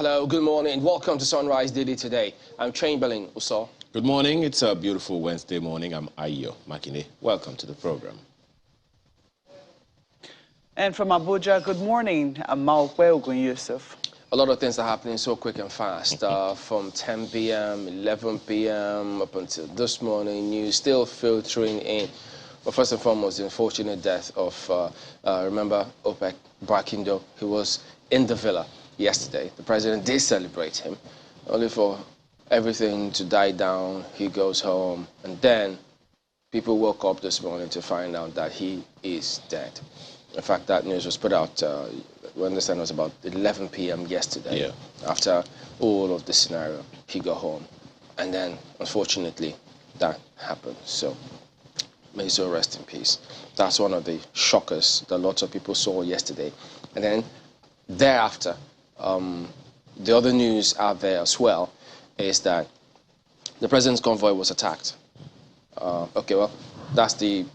Hello, good morning. Welcome to Sunrise Daily today. I'm Chamberlain Uso. Good morning. It's a beautiful Wednesday morning. I'm Ayo Makine. Welcome to the program. And from Abuja, good morning. I'm Maokwe Ogun Yusuf. A lot of things are happening so quick and fast. From 10 p.m., 11 p.m. up until this morning, news still filtering in. But first and foremost, the unfortunate death of, remember, OPEC Brakindo. He was in the villa yesterday. The president did celebrate him, only for everything to die down. He goes home, and then people woke up this morning to find out that he is dead. In fact, that news was put out, we understand it was about 11 p.m. yesterday. Yeah. After all of the scenario, he got home. And then, unfortunately, that happened. So, may his soul rest in peace. That's one of the shockers that lots of people saw yesterday. And then, thereafter, the other news out there as well is that the president's convoy was attacked. Okay, well, that's the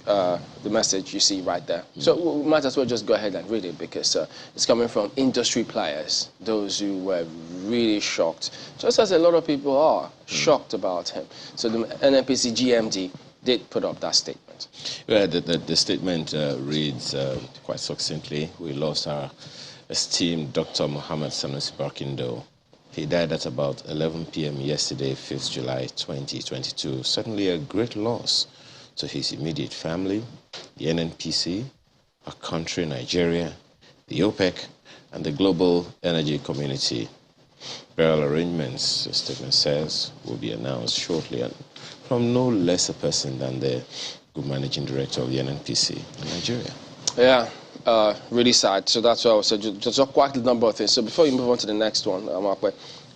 message you see right there. So we might as well just go ahead and read it because it's coming from industry players, those who were really shocked, just as a lot of people are shocked about him. So the NNPC GMD did put up that statement. Yeah, the statement reads quite succinctly: we lost our esteemed Dr. Mohammed Sanusi Barkindo. He died at about 11 p.m. yesterday, 5th July 2022. Certainly a great loss to his immediate family, the NNPC, our country, Nigeria, the OPEC, and the global energy community. Burial arrangements, the statement says, will be announced shortly, and from no less a person than the Group Managing Director of the NNPC in Nigeria. Yeah. Really sad. So that's why I was saying, just quite a number of things. So before you move on to the next one, Mark,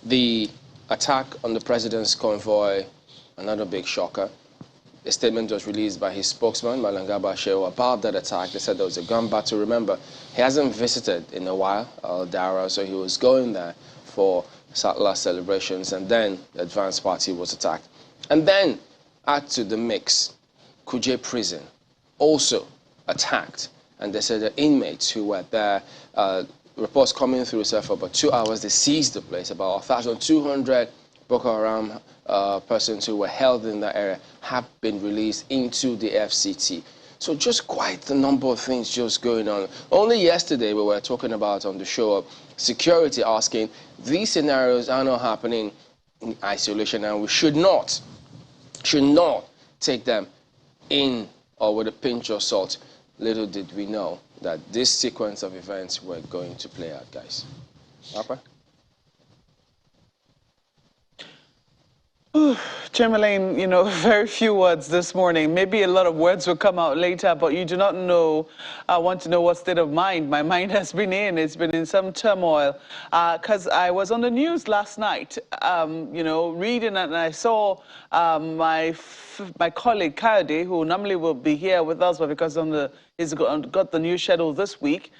the attack on the president's convoy, another big shocker. A statement was released by his spokesman, Malangaba Shehu, about that attack. They said there was a gun battle. Remember, he hasn't visited in a while, Dara, so he was going there for Sattler celebrations, and then the advanced party was attacked. And then, add to the mix, Kuje Prison also attacked. And they said the inmates who were there, reports coming through, said for about 2 hours, they seized the place. About 1,200 Boko Haram persons who were held in that area have been released into the FCT. So just quite a number of things just going on. Only yesterday we were talking about on the show security, asking these scenarios are not happening in isolation, and we should not take them in or with a pinch of salt. Little did we know that this sequence of events were going to play out, guys. Papa? Chamberlain, you know, very few words this morning. Maybe a lot of words will come out later, but you do not know, I want to know what state of mind my mind has been in. It's been in some turmoil. Because I was on the news last night, you know, reading, and I saw my colleague, Kayode, who normally will be here with us, but because he's got the news schedule this week,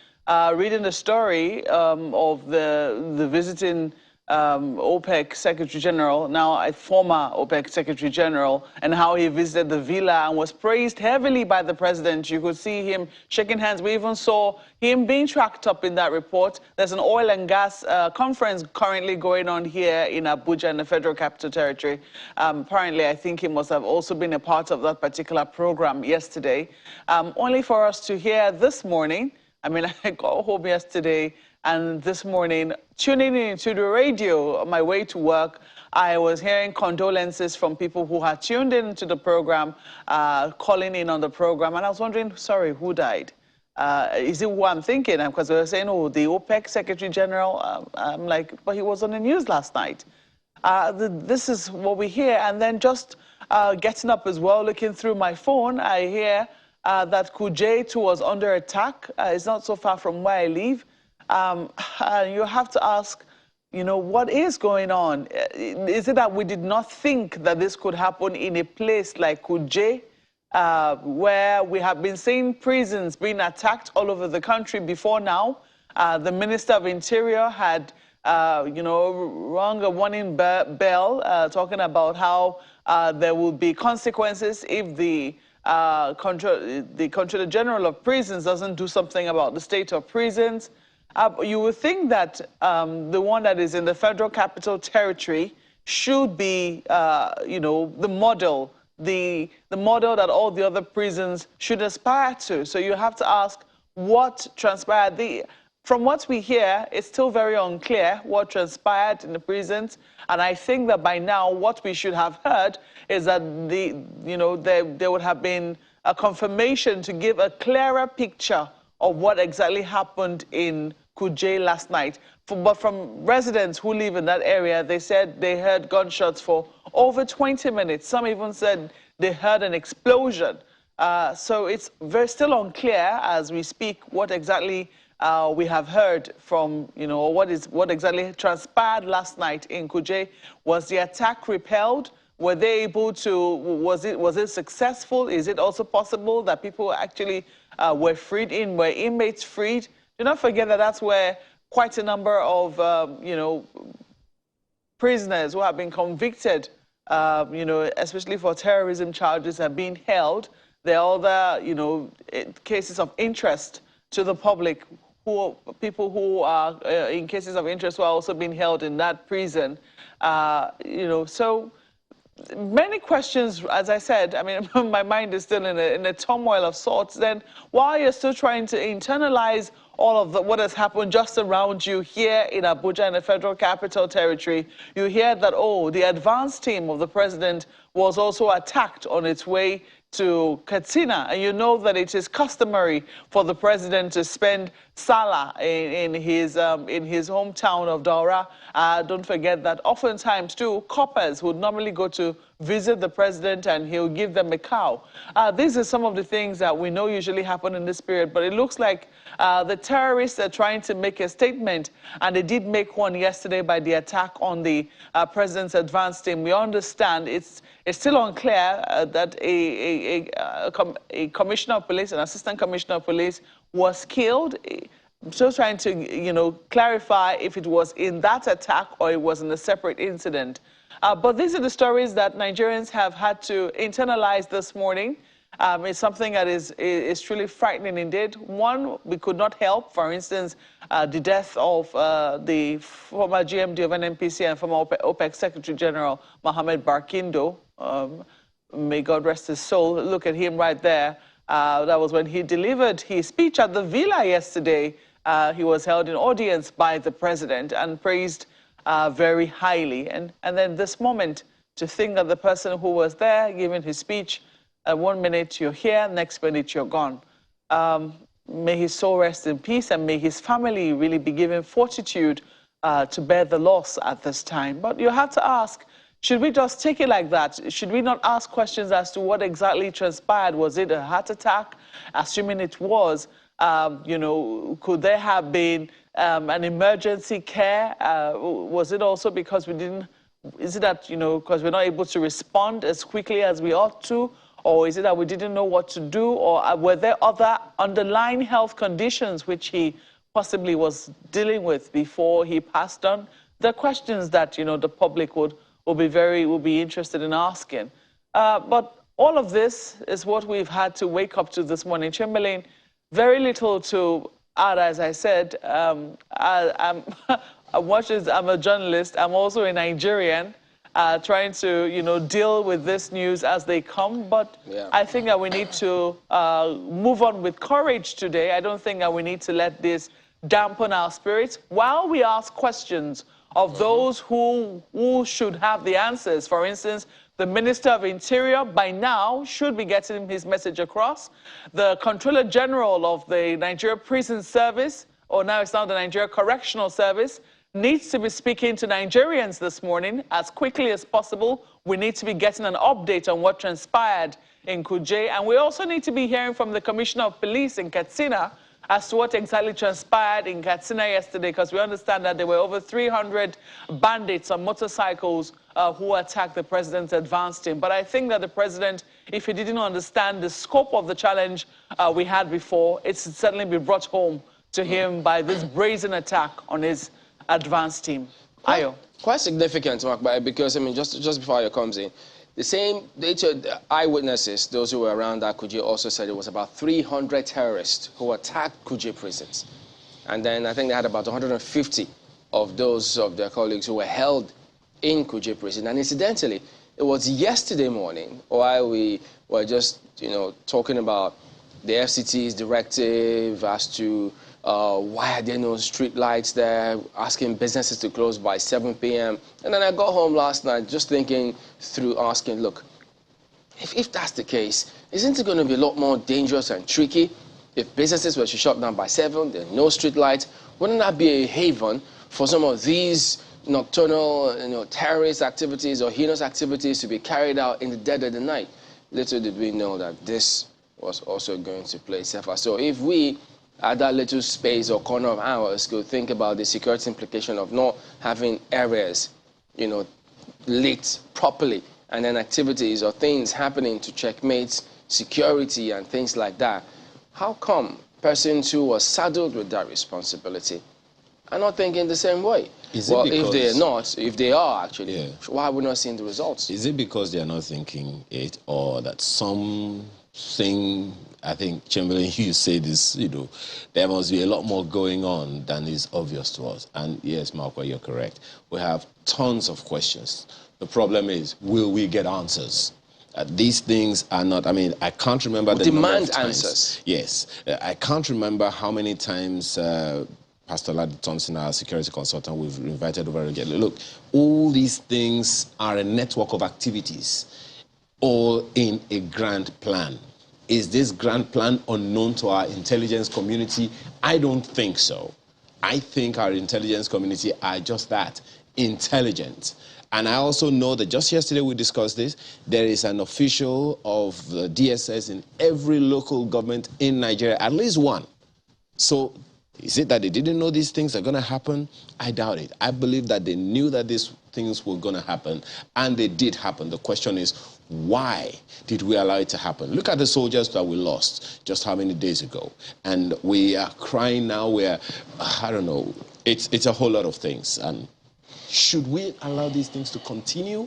reading the story of the visiting OPEC Secretary General, now a former OPEC Secretary General, and how he visited the villa and was praised heavily by the president. You could see him shaking hands. We even saw him being tracked up in that report. There's an oil and gas conference currently going on here in Abuja in the Federal Capital Territory. Apparently, I think he must have also been a part of that particular program yesterday. Only for us to hear this morning, I mean, I got home yesterday, and this morning, tuning into the radio on my way to work, I was hearing condolences from people who had tuned into the program, calling in on the program, and I was wondering, sorry, who died? Is it who I'm thinking? Because they were saying, oh, the OPEC Secretary General. I'm like, but he was on the news last night. This is what we hear. And then just getting up as well, looking through my phone, I hear that Kuje too was under attack. It's not so far from where I live. You have to ask, you know, what is going on? Is it that we did not think that this could happen in a place like Kuje, where we have been seeing prisons being attacked all over the country before now? The Minister of Interior had, you know, rung a warning bell, talking about how there will be consequences if the Comptroller General of Prisons doesn't do something about the state of prisons. You would think that the one that is in the Federal Capital Territory should be, the model, the model that all the other prisons should aspire to. So you have to ask what transpired. From what we hear, it's still very unclear what transpired in the prisons. And I think that by now, what we should have heard is that there would have been a confirmation to give a clearer picture of what exactly happened in Kuje last night. But from residents who live in that area, they said they heard gunshots for over 20 minutes. Some even said they heard an explosion. So it's still unclear as we speak what exactly we have heard from, what exactly transpired last night in Kuje. Was the attack repelled? Were they able to, was it successful? Is it also possible that people actually were inmates freed? Do not forget that that's where quite a number of, prisoners who have been convicted, especially for terrorism charges, have been held. There are other, cases of interest to the public, people who are in cases of interest who are also being held in that prison. So many questions, as I said. I mean, my mind is still in a turmoil of sorts. Then while you're still trying to internalize all of what has happened just around you here in Abuja, in the Federal Capital Territory, you hear that, the advance team of the president was also attacked on its way to Katsina. And you know that it is customary for the president to spend Salah in his hometown of Daura. Don't forget that oftentimes, too, coppers would normally go to visit the president and he'll give them a cow. These are some of the things that we know usually happen in this period, but it looks like the terrorists are trying to make a statement, and they did make one yesterday by the attack on the president's advance team. We understand it's still unclear that a commissioner of police, an assistant commissioner of police, was killed. Still trying to, clarify if it was in that attack or it was in a separate incident. But these are the stories that Nigerians have had to internalize this morning. It's something that is truly frightening indeed. One, we could not help, for instance, the death of the former GMD of NNPC and former OPEC Secretary General Mohammed Barkindo. May God rest his soul. Look at him right there. That was when he delivered his speech at the Villa yesterday. He was held in audience by the president and praised very highly. And then this moment, to think that the person who was there giving his speech, 1 minute you're here, next minute you're gone. May his soul rest in peace, and may his family really be given fortitude to bear the loss at this time. But you have to ask, should we just take it like that? Should we not ask questions as to what exactly transpired? Was it a heart attack? Assuming it was, could there have been an emergency care? Was it also because is it that, because we're not able to respond as quickly as we ought to? Or is it that we didn't know what to do? Or were there other underlying health conditions which he possibly was dealing with before he passed on? The questions that, the public will be interested in asking. But all of this is what we've had to wake up to this morning. Chamberlain, very little to add, as I said. I'm a journalist. I'm also a Nigerian, trying to, deal with this news as they come. But yeah, I think that we need to move on with courage today. I don't think that we need to let this dampen our spirits while we ask questions of those who should have the answers. For instance, the Minister of Interior by now should be getting his message across. The Controller General of the Nigeria Prison Service, or now it's now the Nigeria Correctional Service, needs to be speaking to Nigerians this morning as quickly as possible. We need to be getting an update on what transpired in Kuje. And we also need to be hearing from the Commissioner of Police in Katsina as to what exactly transpired in Katsina yesterday, because we understand that there were over 300 bandits on motorcycles who attacked the president's advance team. But I think that the president, if he didn't understand the scope of the challenge we had before, it's certainly been brought home to him by this brazen attack on his advance team. Ayo. Quite significant, Mark, because, just before Ayo comes in, the eyewitnesses, those who were around that Kuje, also said it was about 300 terrorists who attacked Kuje prisons. And then I think they had about 150 of those of their colleagues who were held in Kuje prison. And incidentally, it was yesterday morning while we were just, talking about the FCT's directive as to why are there no street lights there, asking businesses to close by 7 p.m. And then I got home last night just thinking through, asking, look, if that's the case, isn't it going to be a lot more dangerous and tricky if businesses were to shut down by 7, there are no street lights? Wouldn't that be a haven for some of these nocturnal, terrorist activities or heinous activities to be carried out in the dead of the night? Little did we know that this was also going to play safer. So if we, at that little space or corner of ours, could think about the security implication of not having areas, lit properly, and then activities or things happening to checkmate security and things like that, how come persons who are saddled with that responsibility are not thinking the same way? Well, if they're not, if they are actually, why are we not seeing the results? Is it because they are not thinking it, or that something, I think, Chamberlain, you say this, there must be a lot more going on than is obvious to us. And yes, Marco, you're correct. We have tons of questions. The problem is, will we get answers? These things are not, I can't remember the number of times. Demand answers. Yes. I can't remember how many times Pastor Ladi Thompson, our security consultant, we've invited over again. Look, all these things are a network of activities, all in a grand plan. Is this grand plan unknown to our intelligence community? I don't think so. I think our intelligence community are just that, intelligent. And I also know that just yesterday we discussed this, there is an official of the DSS in every local government in Nigeria, at least one. So is it that they didn't know these things are going to happen? I doubt it. I believe that they knew that these things were going to happen, and they did happen. The question is, why did we allow it to happen? Look at the soldiers that we lost just how many days ago. And we are crying now where, I don't know, it's a whole lot of things. And should we allow these things to continue?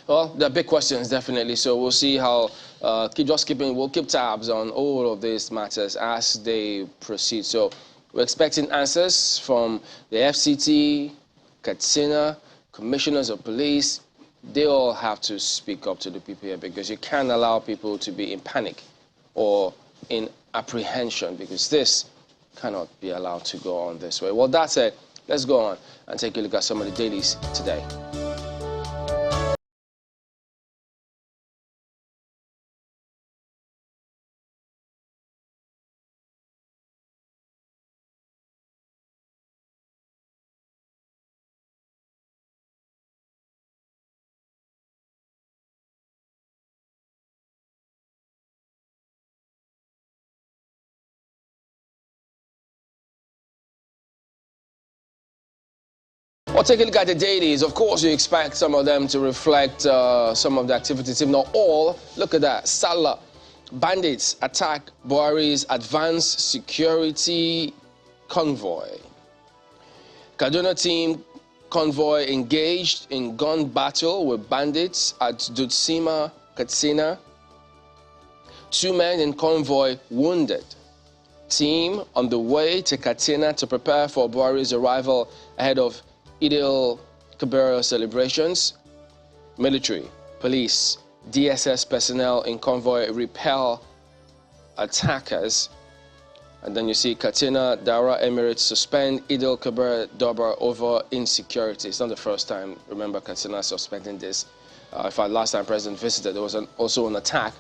Well, there are big questions, definitely. So we'll see how, we'll keep tabs on all of these matters as they proceed. So we're expecting answers from the FCT, Katsina, commissioners of police. They all have to speak up to the people here, because you can't allow people to be in panic or in apprehension, because this cannot be allowed to go on this way. Well, that said, let's go on and take a look at some of the dailies today. Well, take a look at the dailies. Of course, you expect some of them to reflect some of the activities, if not all. Look at that. Salah. Bandits attack Buhari's advanced security convoy. Kaduna team convoy engaged in gun battle with bandits at Dutsima, Katsina. 2 men in convoy wounded. Team on the way to Katsina to prepare for Buhari's arrival ahead of Eid al-Kabir celebrations. Military, police, DSS personnel in convoy repel attackers. And then you see Katsina, Dara Emirates suspend Eid al-Kabir Durbar over insecurity. It's not the first time, remember, Katsina suspending this. In fact, last time President visited, there was also an attack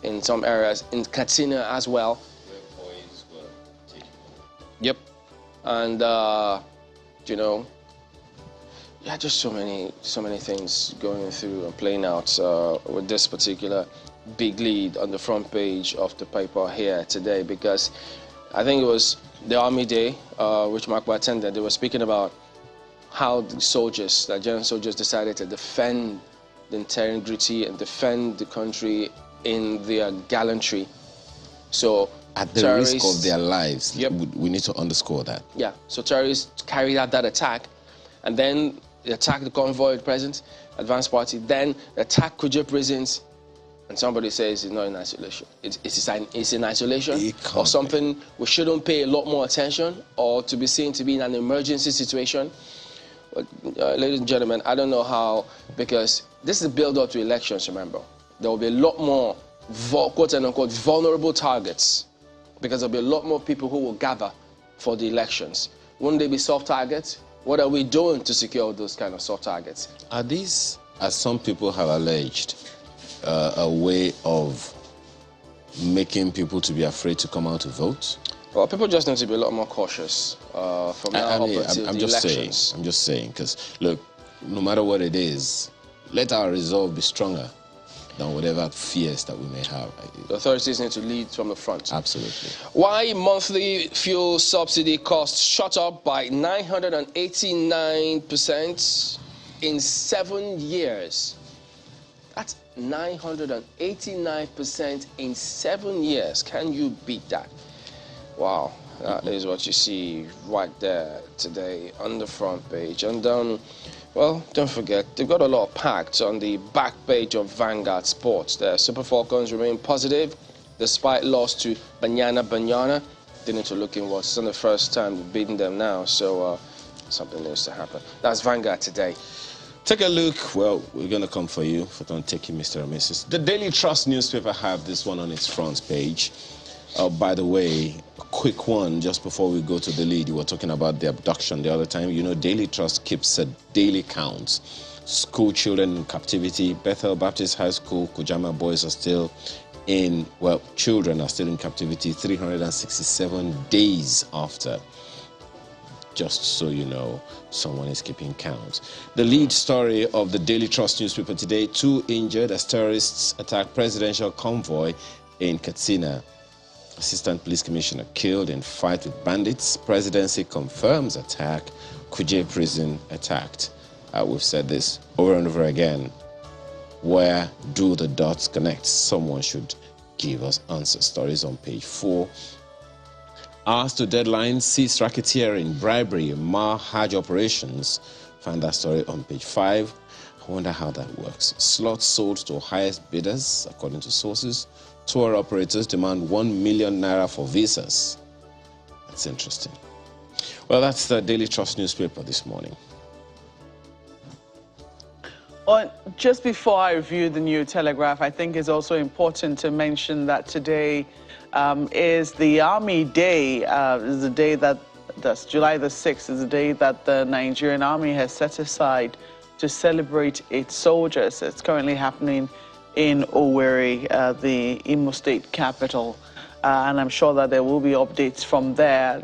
in some areas in Katsina as well. Where boys were taken. Yep. And, yeah, just so many things going through and playing out with this particular big lead on the front page of the paper here today, because I think it was the Army Day, which Mark attended. They were speaking about how the soldiers, the Nigerian soldiers, decided to defend the integrity and defend the country in their gallantry. So at the risk of their lives, yep. We need to underscore that. Yeah, so terrorists carried out that attack, and then they attacked the convoy at present, advanced party, then they attacked Kuje prisons, and somebody says it's not in isolation. It's in isolation or be. something we shouldn't pay a lot more attention or to be seen to be in an emergency situation. But, ladies and gentlemen, I don't know how, because this is a build-up to elections, remember. There will be a lot more quote-unquote vulnerable targets because there will be a lot more people who will gather for the elections. Wouldn't they be soft targets? What are we doing to secure those kind of soft targets? Are these, as some people have alleged, a way of making people to be afraid to come out to vote? Well, people just need to be a lot more cautious from now up until the elections. I'm just saying, because look, no matter what it is, let our resolve be stronger than whatever fears that we may have. The authorities need to lead from the front. Absolutely. Why monthly fuel subsidy costs shot up by 989% in 7 years? That's 989% in 7 years. Can you beat that? Wow, that is what you see right there today on the front page. And well, don't forget, they've got a lot of packs on the back page of Vanguard Sports. The Super Falcons remain positive despite loss to Banyana. They need to look inwards. It's not the first time they've beaten them now, so something needs to happen. That's Vanguard today. Take a look. Well, we're going to come for you for taking Mr. and Mrs. The Daily Trust newspaper have this one on its front page. By the way, a quick one, just before we go to the lead, you were talking about the abduction the other time. You know, Daily Trust keeps a daily count. School children in captivity. Bethel Baptist High School, Kujama boys are still children are still in captivity 367 days after. Just so you know, someone is keeping count. The lead story of the Daily Trust newspaper today, 2 injured as terrorists attack presidential convoy in Katsina. Assistant Police Commissioner killed in fight with bandits. Presidency confirms attack. Kuje prison attacked. We've said this over and over again. Where do the dots connect? Someone should give us answer. Stories on page 4. Hours to deadline, cease racketeering, bribery, mar Hajj operations. Find that story on page 5. I wonder how that works. Slots sold to highest bidders, according to sources. Tour operators demand 1 million naira for visas. That's interesting. Well, that's the Daily Trust newspaper this morning. Well, just before I review the New Telegraph, I think it's also important to mention that today is the Army Day. Is the day that's July the 6th, is the day that the Nigerian Army has set aside to celebrate its soldiers. It's currently happening in Owerri, the Imo State capital. And I'm sure that there will be updates from there.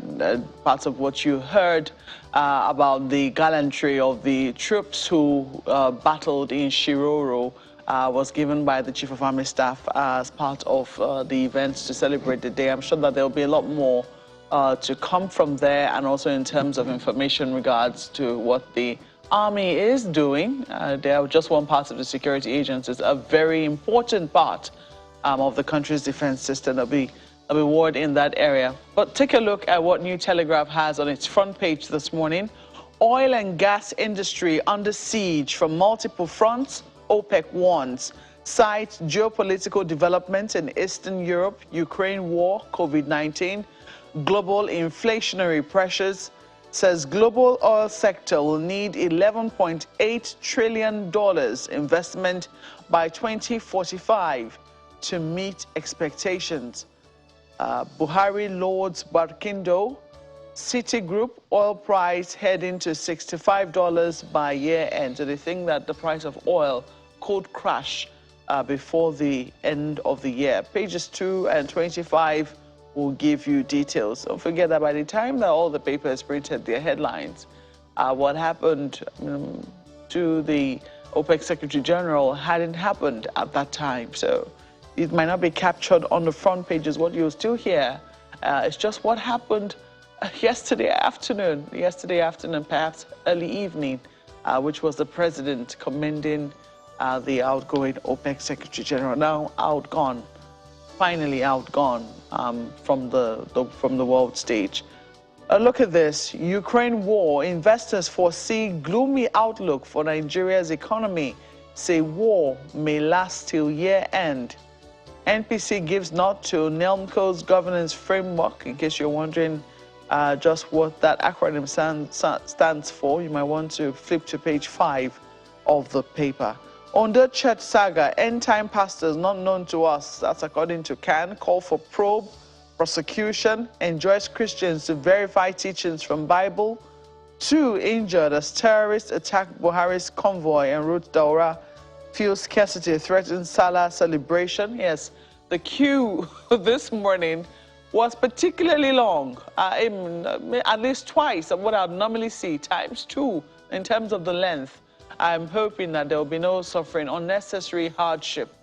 Parts of what you heard about the gallantry of the troops who battled in Shiroro was given by the Chief of Army Staff as part of the events to celebrate the day. I'm sure that there will be a lot more to come from there, and also in terms of information in regards to what the Army is doing. They are just one part of the security agencies, a very important part of the country's defense system. There'll be a reward in that area. But take a look at what New Telegraph has on its front page this morning. Oil and gas industry under siege from multiple fronts, OPEC warns. Cites geopolitical developments in Eastern Europe, Ukraine war, COVID-19, global inflationary pressures. Says global oil sector will need $11.8 trillion investment by 2045 to meet expectations. Buhari Lords Barkindo, Citigroup oil price heading to $65 by year end. So they think that the price of oil could crash before the end of the year. Pages 2 and 25 will give you details. Don't forget that by the time that all the papers printed their headlines, what happened to the OPEC Secretary General hadn't happened at that time. So it might not be captured on the front pages. What you'll still hear is just what happened yesterday afternoon, perhaps early evening, which was the president commending the outgoing OPEC Secretary General, now outgone, finally outgone from the world stage. Look at this. Ukraine war. Investors foresee gloomy outlook for Nigeria's economy say war may last till year end. NPC gives nod to NELMCO's governance framework, in case you're wondering just what that acronym stands for. You might want to flip to page 5 of the paper. On the church saga, end-time pastors not known to us, that's according to CAN, call for probe, prosecution, enjoins Christians to verify teachings from Bible. 2 injured as terrorists attack Buhari's convoy en route Daura. Fuel scarcity threatens Salah celebration. Yes, the queue this morning was particularly long, at least twice of what I'd normally see, times 2 in terms of the length. I'm hoping that there will be no suffering, unnecessary hardship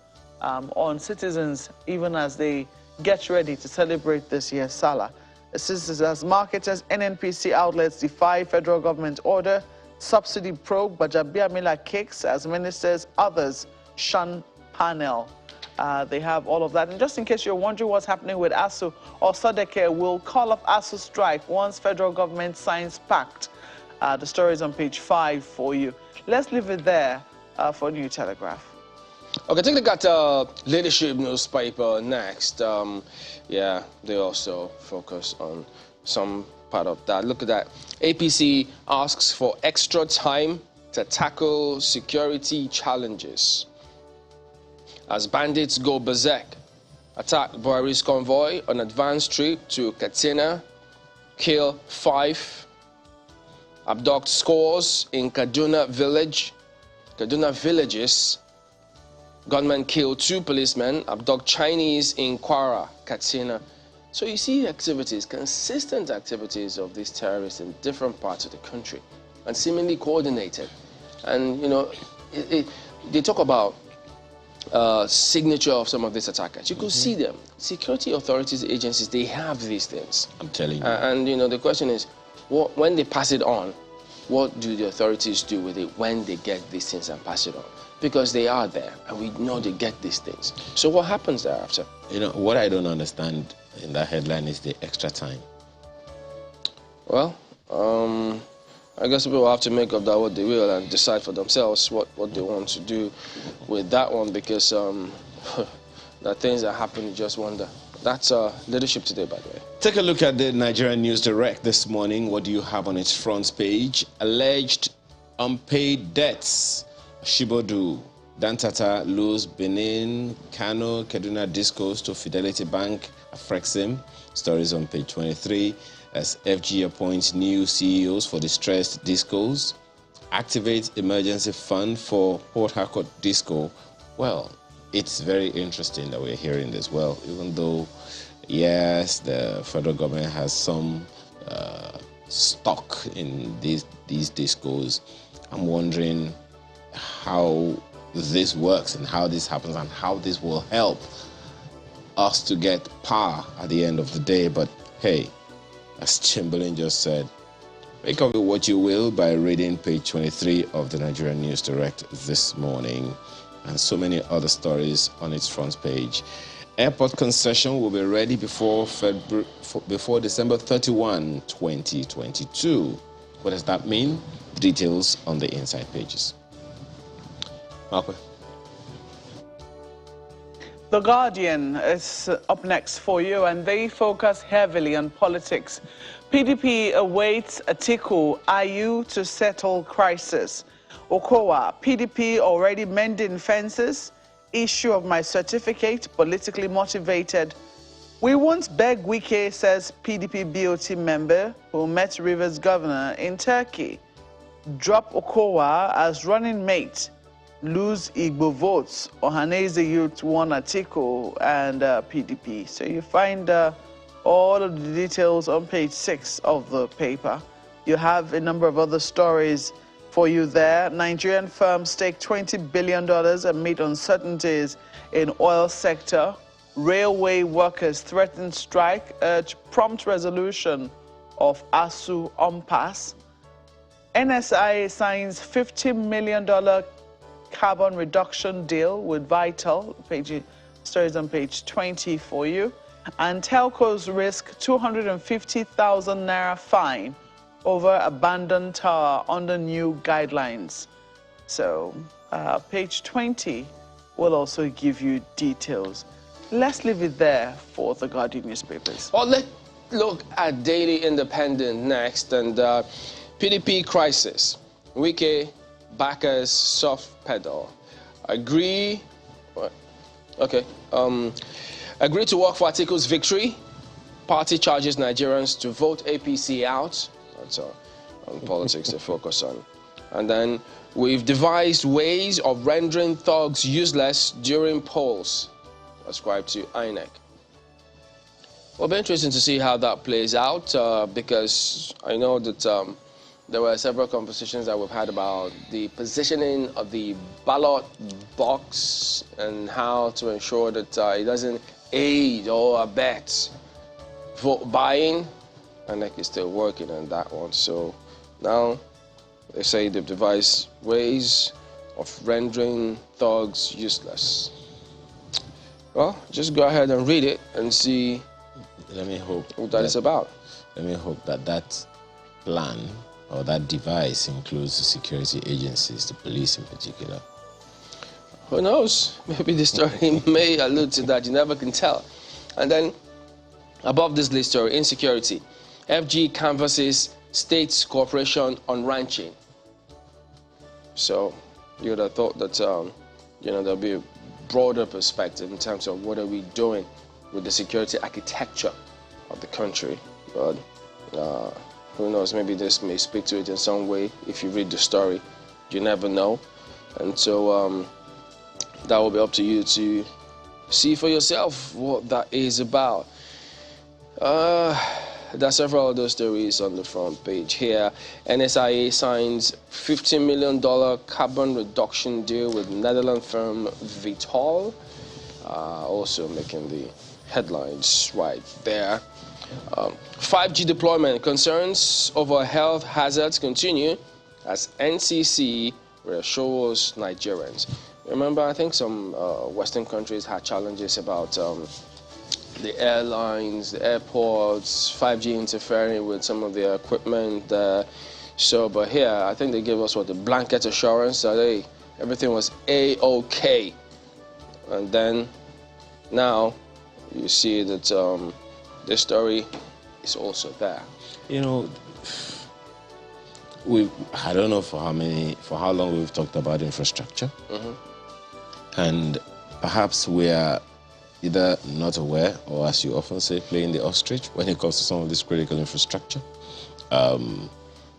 on citizens, even as they get ready to celebrate this year's Salah. This is as marketers, NNPC outlets defy federal government order, subsidy probe, Bajabiamila kicks as ministers, others shun panel. They have all of that. And just in case you're wondering what's happening with ASU, or Sodeke will call off ASU strike once federal government signs pact. The story is on page 5 for you. Let's leave it there for New Telegraph. Okay, take a look at leadership newspaper next. Yeah, they also focus on some part of that. Look at that. APC asks for extra time to tackle security challenges as bandits go berserk. Attack Buhari's convoy on advanced trip to Katsina, kill 5, abduct scores in Kaduna villages. Gunmen kill 2 policemen, abduct Chinese in Kwara, Katsina. So you see activities, consistent activities of these terrorists in different parts of the country and seemingly coordinated. And, you know, they talk about signature of some of these attackers. You could see them. Security authorities, agencies, they have these things. I'm telling you. And, you know, the question is, when they pass it on, what do the authorities do with it when they get these things and pass it on? Because they are there, and we know they get these things. So what happens thereafter? You know, what I don't understand in that headline is the extra time. Well, I guess people have to make of that what they will and decide for themselves what they want to do with that one, because the things that happen, you just wonder. That's leadership today, by the way. Take a look at the Nigerian News Direct this morning. What do you have on its front page? Alleged unpaid debts. Shibodu, Dantata lose Benin, Kano, Kaduna Discos to Fidelity Bank, Afrexim. Stories on page 23. As FG appoints new CEOs for distressed discos. Activates emergency fund for Port Harcourt Disco. Well, it's very interesting that we're hearing this. Well, even though, yes, the federal government has some stock in these discos, I'm wondering how this works and how this happens and how this will help us to get power at the end of the day. But hey, as Chamberlain just said, make of it what you will by reading page 23 of the Nigerian News Direct this morning, and so many other stories on its front page. Airport concession will be ready before December 31, 2022. What does that mean? Details on the inside pages. Marco. The Guardian is up next for you, and they focus heavily on politics. PDP awaits Atiku Ayu to settle crisis. Okowa, PDP already mending fences. Issue of my certificate, politically motivated. We won't beg Wike, says PDP BOT member who met Rivers governor in Turkey. Drop Okowa as running mate. Lose Igbo votes. Ohaneze youth won Atiku and PDP. So you find all of the details on page 6 of the paper. You have a number of other stories for you there. Nigerian firms stake $20 billion amid uncertainties in oil sector. Railway workers threaten strike, urge prompt resolution of ASU impasse. NSI signs $50 million carbon reduction deal with Vital. Stories on page 20 for you. And telcos risk 250,000 naira fine over abandoned tower under new guidelines. So Page 20 will also give you details. Let's leave it there for the Guardian newspapers. Well, let's look at Daily Independent next, and PDP crisis. Wike backers soft pedal. Agree. Okay. Agree to work for Atiku's victory. Party charges Nigerians to vote APC out. That's all on politics to focus on. And then we've devised ways of rendering thugs useless during polls. Ascribed to INEC. It'll be interesting to see how that plays out because I know that there were several conversations that we've had about the positioning of the ballot box and how to ensure that it doesn't aid or abet vote buying. INEC is still working on that one. So now they say they've devised ways of rendering thugs useless. Well, just go ahead and read it and see what that is about. Let me hope that that plan or that device includes the security agencies, the police in particular. Who knows? Maybe the story may allude to that. You never can tell. And then above this list story, insecurity. FG canvasses states cooperation on ranching. So you would have thought that there'll be a broader perspective in terms of what are we doing with the security architecture of the country. But who knows, maybe this may speak to it in some way if you read the story. You never know. And so that will be up to you to see for yourself what that is about. There are several other stories on the front page here. NSIA signs $15 million carbon reduction deal with Netherlands firm Vitol. Also making the headlines right there. 5G deployment concerns over health hazards continue as NCC reassures Nigerians. Remember, I think some Western countries had challenges about the airlines, the airports, 5G interfering with some of their equipment. But here, I think they gave us the blanket assurance that hey, everything was A-OK. And then now you see that this story is also there. You know, I don't know for how long we've talked about infrastructure, and perhaps we are either not aware or, as you often say, playing the ostrich when it comes to some of this critical infrastructure.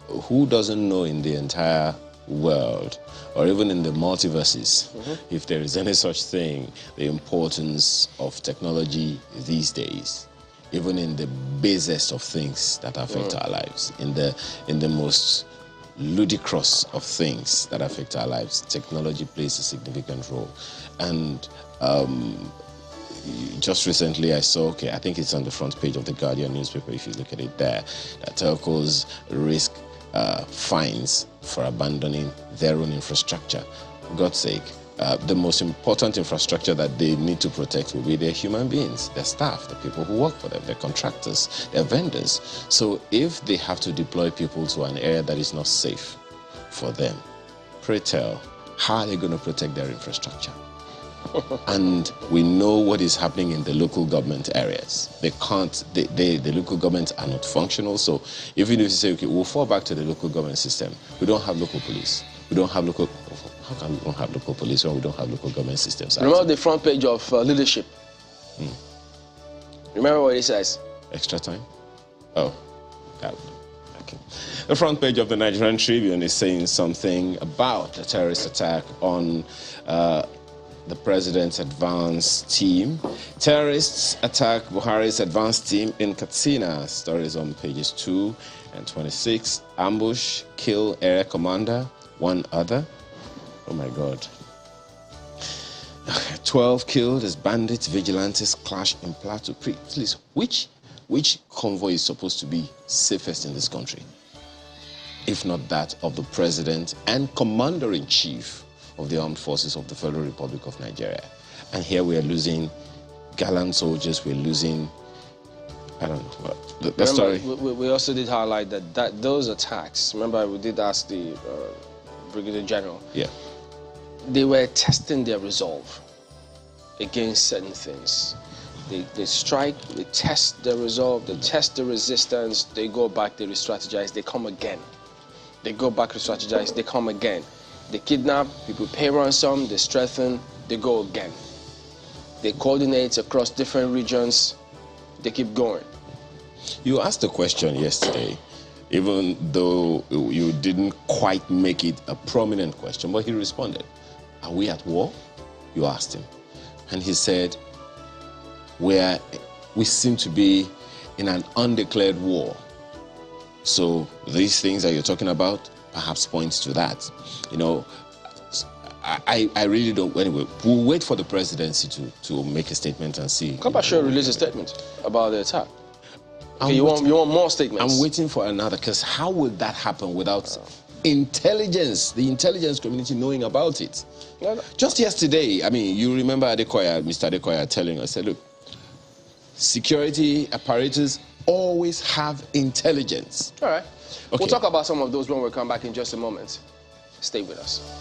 Who doesn't know in the entire world, or even in the multiverses, if there is any such thing, the importance of technology these days, even in the basest of things that affect our lives, in the most ludicrous of things that affect our lives, technology plays a significant role. And just recently I saw, I think it's on the front page of the Guardian newspaper, if you look at it there, that telcos risk fines for abandoning their own infrastructure. For God's sake, the most important infrastructure that they need to protect will be their human beings, their staff, the people who work for them, their contractors, their vendors. So if they have to deploy people to an area that is not safe for them, pray tell, how are they going to protect their infrastructure? And we know what is happening in the local government areas. The local governments are not functional. So even if you say, okay, we'll fall back to the local government system, we don't have local police. We don't have local, how come we don't have local police when we don't have local government systems? Remember the front page of leadership? Remember what it says? Extra time? Oh, God. Okay. The front page of the Nigerian Tribune is saying something about the terrorist attack on the president's advance team. Terrorists attack Buhari's advance team in Katsina. Stories on pages 2 and 26. Ambush, kill area commander, one other. Oh my God. 12 killed as bandits, vigilantes clash in Plateau. Please, which convoy is supposed to be safest in this country? If not that of the president and commander-in-chief of the armed forces of the Federal Republic of Nigeria. And here we are losing gallant soldiers, we're losing, I don't know, the story. We also did highlight that those attacks, remember we did ask the Brigadier General, yeah, they were testing their resolve against certain things. They strike, they test their resolve, they test the resistance, they go back, they re-strategize, they come again. They go back, re-strategize, they come again. They kidnap, people pay ransom, they strengthen, they go again. They coordinate across different regions, they keep going. You asked a question yesterday, even though you didn't quite make it a prominent question, but he responded. Are we at war? You asked him. And he said, we seem to be in an undeclared war. So these things that you're talking about perhaps points to that. You know, I really don't, anyway, we'll wait for the presidency to make a statement and see. Kabasha released a statement about the attack. Okay, you want more statements? I'm waiting for another, because how would that happen without intelligence, the intelligence community knowing about it? Just yesterday, I mean, you remember Mr. Adekoya telling us, look, security apparatus always have intelligence. All right. Okay. We'll talk about some of those when we come back in just a moment. Stay with us.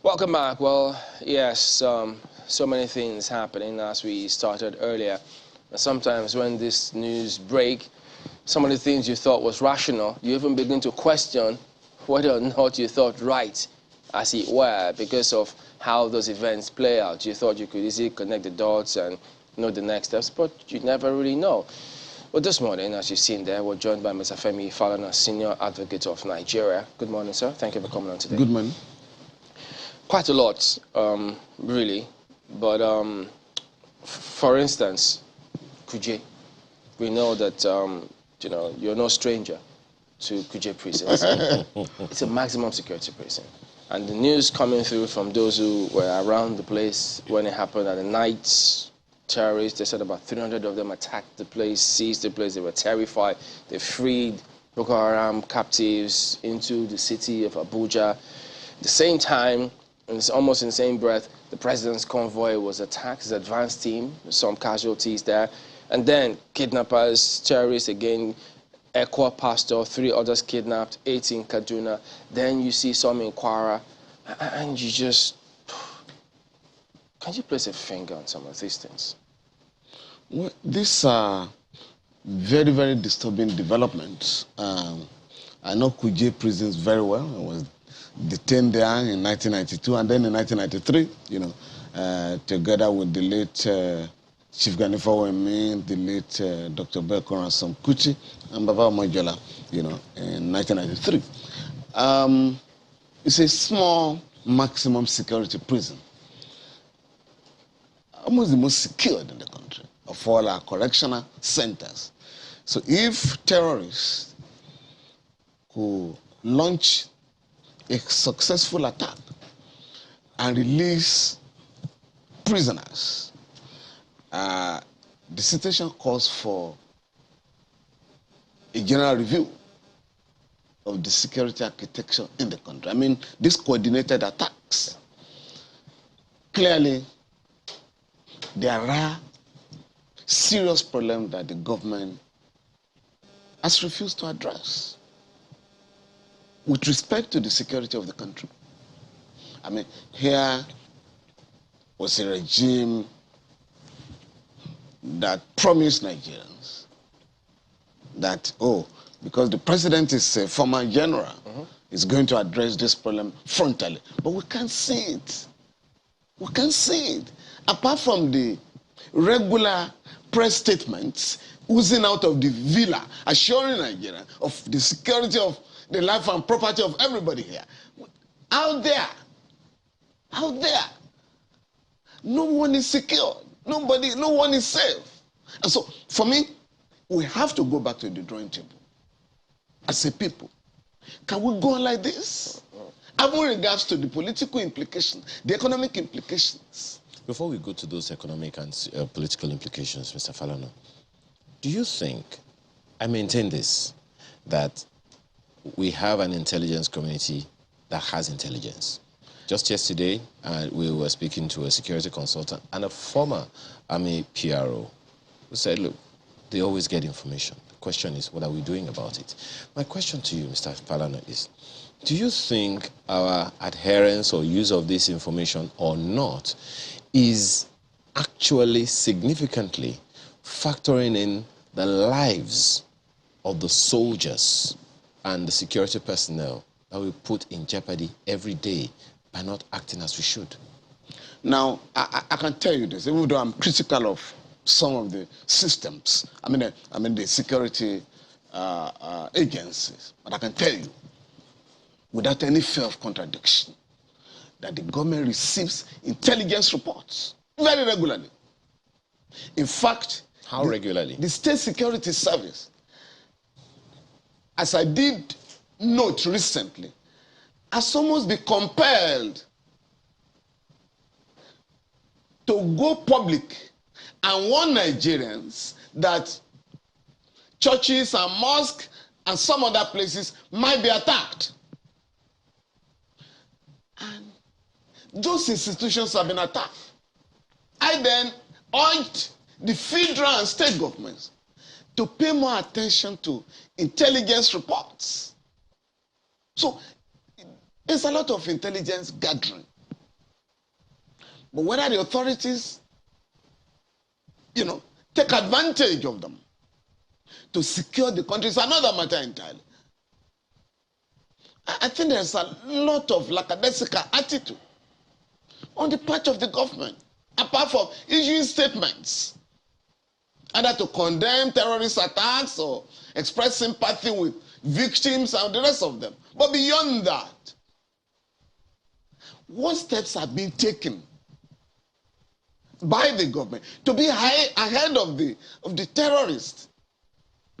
Welcome back. Well, yes, so many things happening as we started earlier. Sometimes when this news break, some of the things you thought was rational, you even begin to question whether or not you thought right, as it were, because of how those events play out. You thought you could easily connect the dots and know the next steps, but you never really know. Well, this morning, as you've seen there, we're joined by Mr. Femi Falana, Senior Advocate of Nigeria. Good morning, sir. Thank you for coming on today. Good morning. Quite a lot, really. But for instance, Kuje, we know that you know, you're no stranger to Kuje Presidency. It's a maximum security prison. And the news coming through from those who were around the place when it happened at the night, terrorists, they said about 300 of them attacked the place, seized the place. They were terrified. They freed Boko Haram captives into the city of Abuja. At the same time, and it's almost in the same breath, the president's convoy was attacked, his advance team, some casualties there. And then kidnappers, terrorists again, Ekwa pastor, 3 others kidnapped, 8 in Kaduna. Then you see some in Kwara. And you just, can you place a finger on some of these things? Well, these are very, very disturbing developments. I know Kuje prisons very well. I was detained there in 1992, and then in 1993, you know, together with the late Chief Ganifa Wemi, the late Dr. Beko Ransom Kuti, and Baba Mojola, you know, in 1993. It's a small maximum security prison, almost the most secured in the country of all our correctional centers. So if terrorists who launch a successful attack and release prisoners, the situation calls for a general review of the security architecture in the country. I mean, these coordinated attacks, clearly there are serious problems that the government has refused to address with respect to the security of the country. I mean, here was a regime that promised Nigerians that, oh, because the president is a former general, is going to address this problem frontally. But we can't see it. We can't see it. Apart from the regular press statements oozing out of the villa, assuring Nigeria of the security of the life and property of everybody here. Out there, no one is secure. No one is safe. And so, for me, we have to go back to the drawing table as a people. Can we go on like this? Having regards to the political implications, the economic implications. Before we go to those economic and political implications, Mr. Falana, do you think, I maintain this, that we have an intelligence community that has intelligence? Just yesterday, we were speaking to a security consultant and a former Army PRO who said, look, they always get information. The question is, what are we doing about it? My question to you, Mr. Falana, is, do you think our adherence or use of this information or not is actually significantly factoring in the lives of the soldiers and the security personnel that we put in jeopardy every day by not acting as we should? Now, I can tell you this, even though I'm critical of some of the systems, I mean the security agencies, but I can tell you, without any fear of contradiction, that the government receives intelligence reports very regularly. In fact, how regularly? The State Security Service, as I did note recently, has almost been compelled to go public and warn Nigerians that churches and mosques and some other places might be attacked. And those institutions have been attacked. I then urged the federal and state governments to pay more attention to intelligence reports. So there's a lot of intelligence gathering. But whether the authorities, take advantage of them to secure the country is another matter entirely. I think there's a lot of lackadaisical attitude on the part of the government, apart from issuing statements, either to condemn terrorist attacks or express sympathy with victims and the rest of them. But beyond that, what steps have been taken by the government to be ahead of the terrorists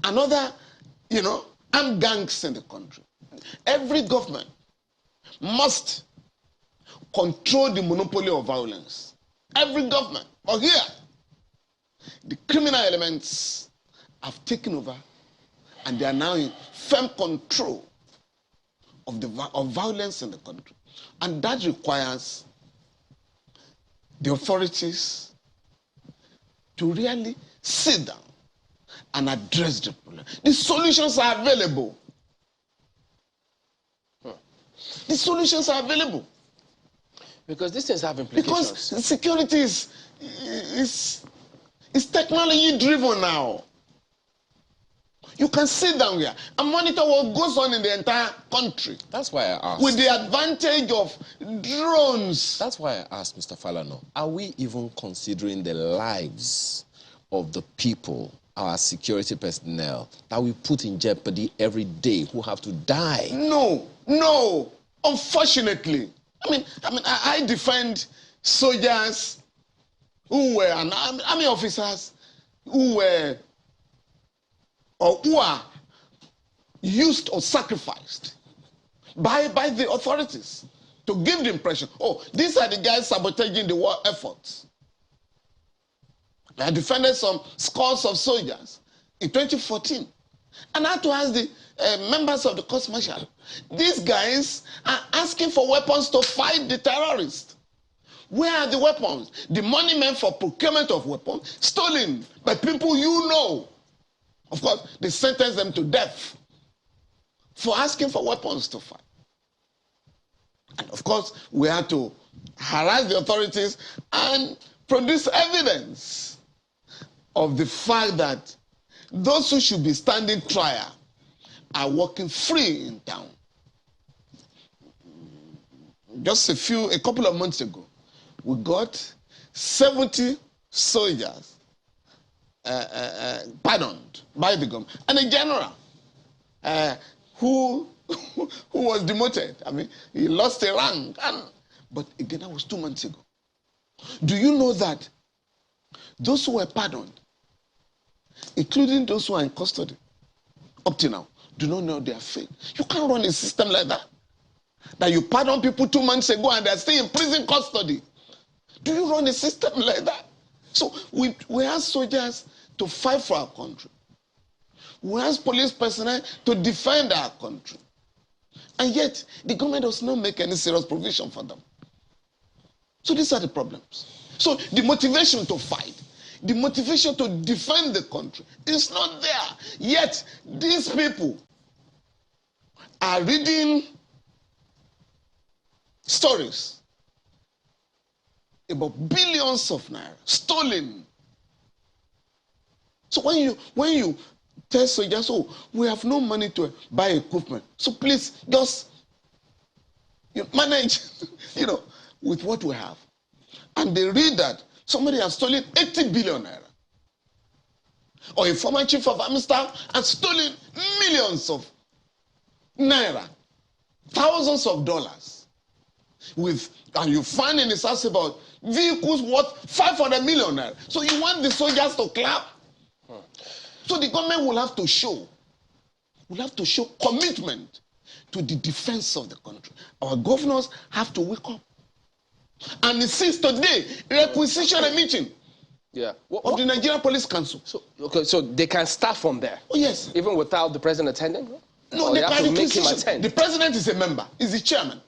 and other, armed gangs in the country? Every government must control the monopoly of violence. Every government. But here, the criminal elements have taken over and they are now in firm control of violence in the country. And that requires the authorities to really sit down and address the problem. The solutions are available. The solutions are available. Because these things have implications. Because security is technology driven now. You can sit down here and monitor what goes on in the entire country. That's why I asked. With the advantage of drones. That's why I asked Mr. Falana, are we even considering the lives of the people, our security personnel, that we put in jeopardy every day, who have to die? No. Unfortunately. I defend soldiers who were army officers who were or who are used or sacrificed by the authorities to give the impression, these are the guys sabotaging the war efforts. I defended some scores of soldiers in 2014. And I had to ask the members of the court martial, these guys are asking for weapons to fight the terrorists. Where are the weapons? The money meant for procurement of weapons stolen by people you know. Of course, they sentenced them to death for asking for weapons to fight. And of course, we had to harass the authorities and produce evidence of the fact that those who should be standing trial are walking free in town. Just a couple of months ago, we got 70 soldiers pardoned by the government, and a general who was demoted. I mean, he lost a rank. But again, that was 2 months ago. Do you know that those who were pardoned, including those who are in custody, up to now, do not know their fate? You can't run a system like that. That you pardon people 2 months ago and they're still in prison custody. Do you run a system like that? So we ask soldiers to fight for our country. We ask police personnel to defend our country. And yet, the government does not make any serious provision for them. So these are the problems. So the motivation to fight, the motivation to defend the country is not there. Yet, these people are reading stories about billions of naira stolen. So when you tell soldiers, oh, we have no money to buy equipment, so please just manage, with what we have. And they read that somebody has stolen 80 billion naira. Or a former chief of army staff has stolen millions of naira, thousands of dollars. And you find in his house about vehicles worth 500 million naira. So you want the soldiers to clap? So the government will have to show commitment to the defense of the country. Our governors have to wake up. And since today, requisition a meeting of the Nigerian Police Council. So they can start from there? Oh, yes. Even without the president attending? No, they have to make him attend. The president is a member. He's the chairman.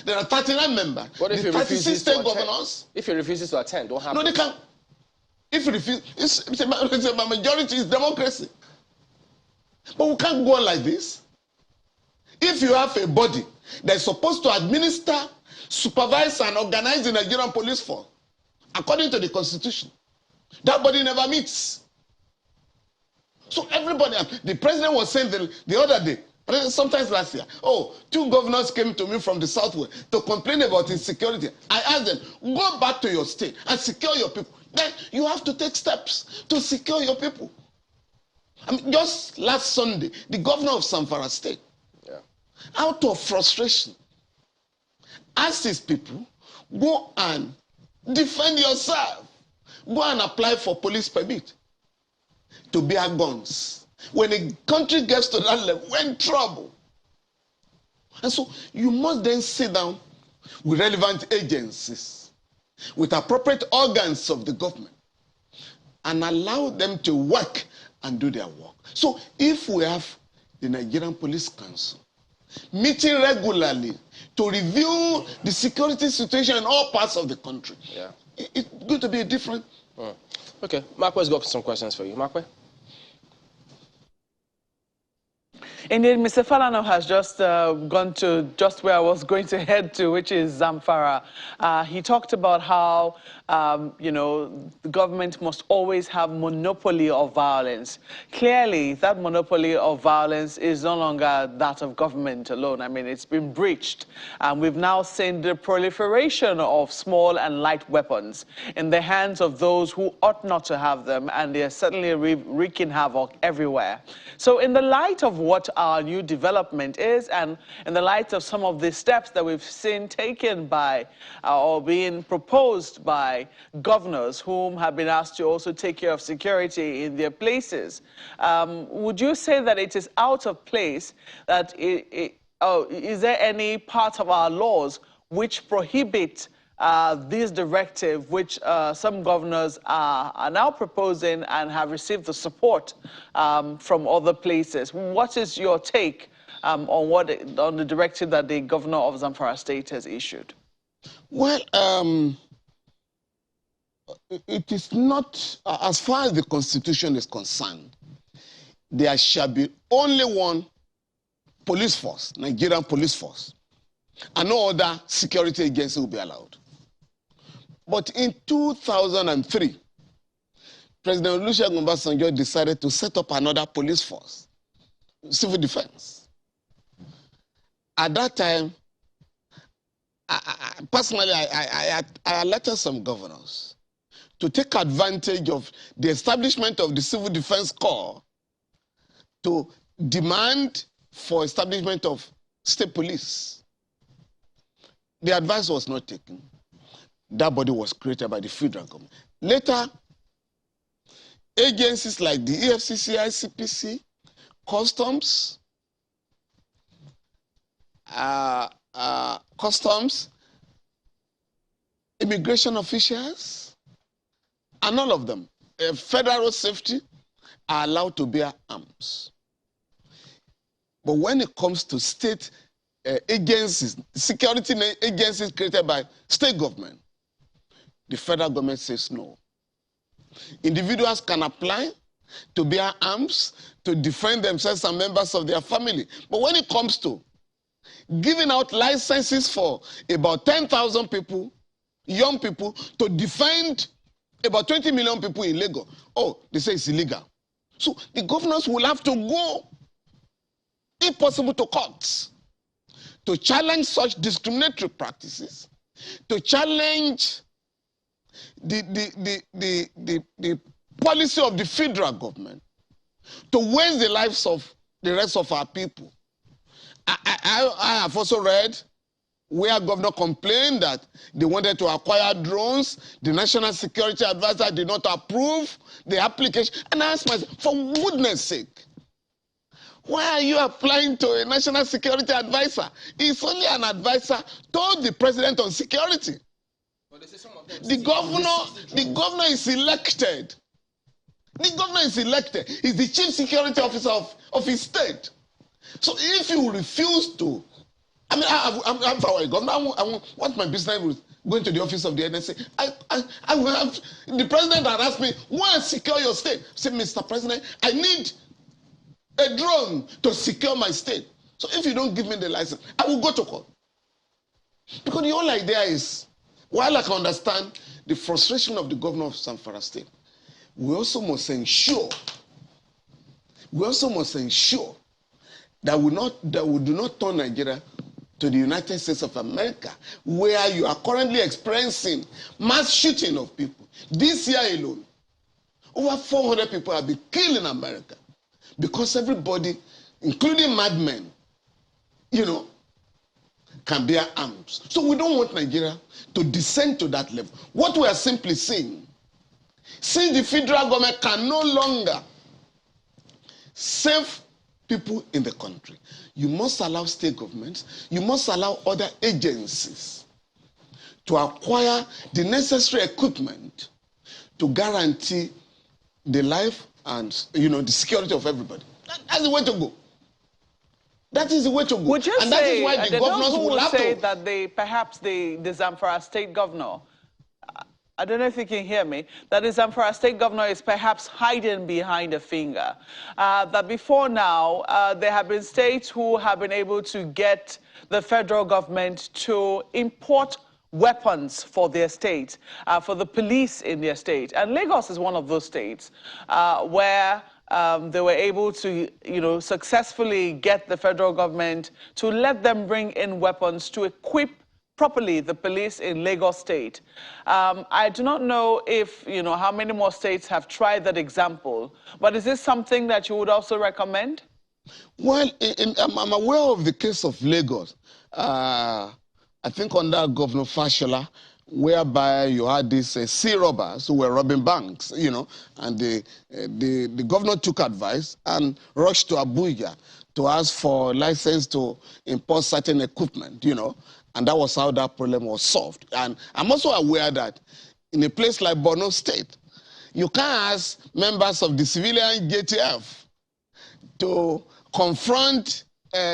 There are 39 members. What if the 36 state governors. If he refuses to attend, what happens? No, they can't. If he refuses, it's a majority, it's democracy. But we can't go on like this. If you have a body that's supposed to administer, supervise, and organize the Nigerian police force, according to the Constitution, that body never meets. So everybody, the president was saying the other day, sometimes last year, 2 governors came to me from the southwest to complain about insecurity. I asked them, go back to your state and secure your people. Then you have to take steps to secure your people. I mean, just last Sunday, the governor of Zamfara State, out of frustration, asked his people, go and defend yourself. Go and apply for police permit to bear guns. When a country gets to that level, we're in trouble. And so you must then sit down with relevant agencies, with appropriate organs of the government, and allow them to work and do their work. So if we have the Nigerian Police Council meeting regularly to review the security situation in all parts of the country, it's going to be a different... Okay, Markwe's got some questions for you. Markwe? Indeed, Mr. Falana has just gone to just where I was going to head to, which is Zamfara. He talked about how, the government must always have monopoly of violence. Clearly, that monopoly of violence is no longer that of government alone. I mean, it's been breached. We've now seen the proliferation of small and light weapons in the hands of those who ought not to have them, and they're certainly wreaking havoc everywhere. So in the light of what our new development is, and in the light of some of the steps that we've seen taken by or being proposed by governors whom have been asked to also take care of security in their places, would you say that it is out of place that is there any part of our laws which prohibit this directive, which some governors are now proposing and have received the support from other places? What is your take on the directive that the governor of Zamfara State has issued? Well, it is not, as far as the Constitution is concerned, there shall be only one police force, Nigerian police force, and no other security agency will be allowed. But in 2003, President Olusegun Obasanjo decided to set up another police force, civil defense. At that time, personally, I alerted some governors to take advantage of the establishment of the Civil Defense Corps to demand for establishment of state police. The advice was not taken. That body was created by the federal government. Later, agencies like the EFCC, ICPC, Customs, immigration officials, and all of them, federal safety, are allowed to bear arms. But when it comes to state agencies, security agencies created by state government, the federal government says no. Individuals can apply to bear arms, to defend themselves and members of their family. But when it comes to giving out licenses for about 10,000 people, young people, to defend about 20 million people in Lagos, oh, they say it's illegal. So the governors will have to go, if possible, to courts to challenge such discriminatory practices, to challenge the policy of the federal government, to waste the lives of the rest of our people. I have also read where governor complained that they wanted to acquire drones. The National Security Advisor did not approve the application. And I asked myself, for goodness sake, why are you applying to a National Security Advisor? He's only an advisor to the president on security. The governor is elected. The governor is elected. He's the chief security officer of his state. So if you refuse to, I mean, I'm for a governor. What's my business with going to the office of the NSA? I will have, the president had asked me, go and secure your state. I said, Mr. President, I need a drone to secure my state. So if you don't give me the license, I will go to court. Because the whole idea is, while I can understand the frustration of the governor of Zamfara State, we also must ensure that we do not turn Nigeria to the United States of America, where you are currently experiencing mass shooting of people. This year alone, over 400 people have been killed in America because everybody, including madmen, can bear arms. So we don't want Nigeria to descend to that level. What we are simply saying, since the federal government can no longer save people in the country, you must allow state governments, you must allow other agencies to acquire the necessary equipment to guarantee the life and the security of everybody. That's the way to go. That is the way to go. And that is why the governors will have say to that perhaps the Zamfara state governor, I don't know if you can hear me, that the Zamfara state governor is perhaps hiding behind a finger. That before now, there have been states who have been able to get the federal government to import weapons for their state, for the police in their state. And Lagos is one of those states where they were able to, successfully get the federal government to let them bring in weapons to equip properly the police in Lagos State. I do not know if, how many more states have tried that example, but is this something that you would also recommend? Well, I'm aware of the case of Lagos. I think under Governor Fashola, whereby you had these sea robbers who were robbing banks, and the governor took advice and rushed to Abuja to ask for license to import certain equipment, and that was how that problem was solved. And I'm also aware that in a place like Borno State, you can't ask members of the civilian JTF to confront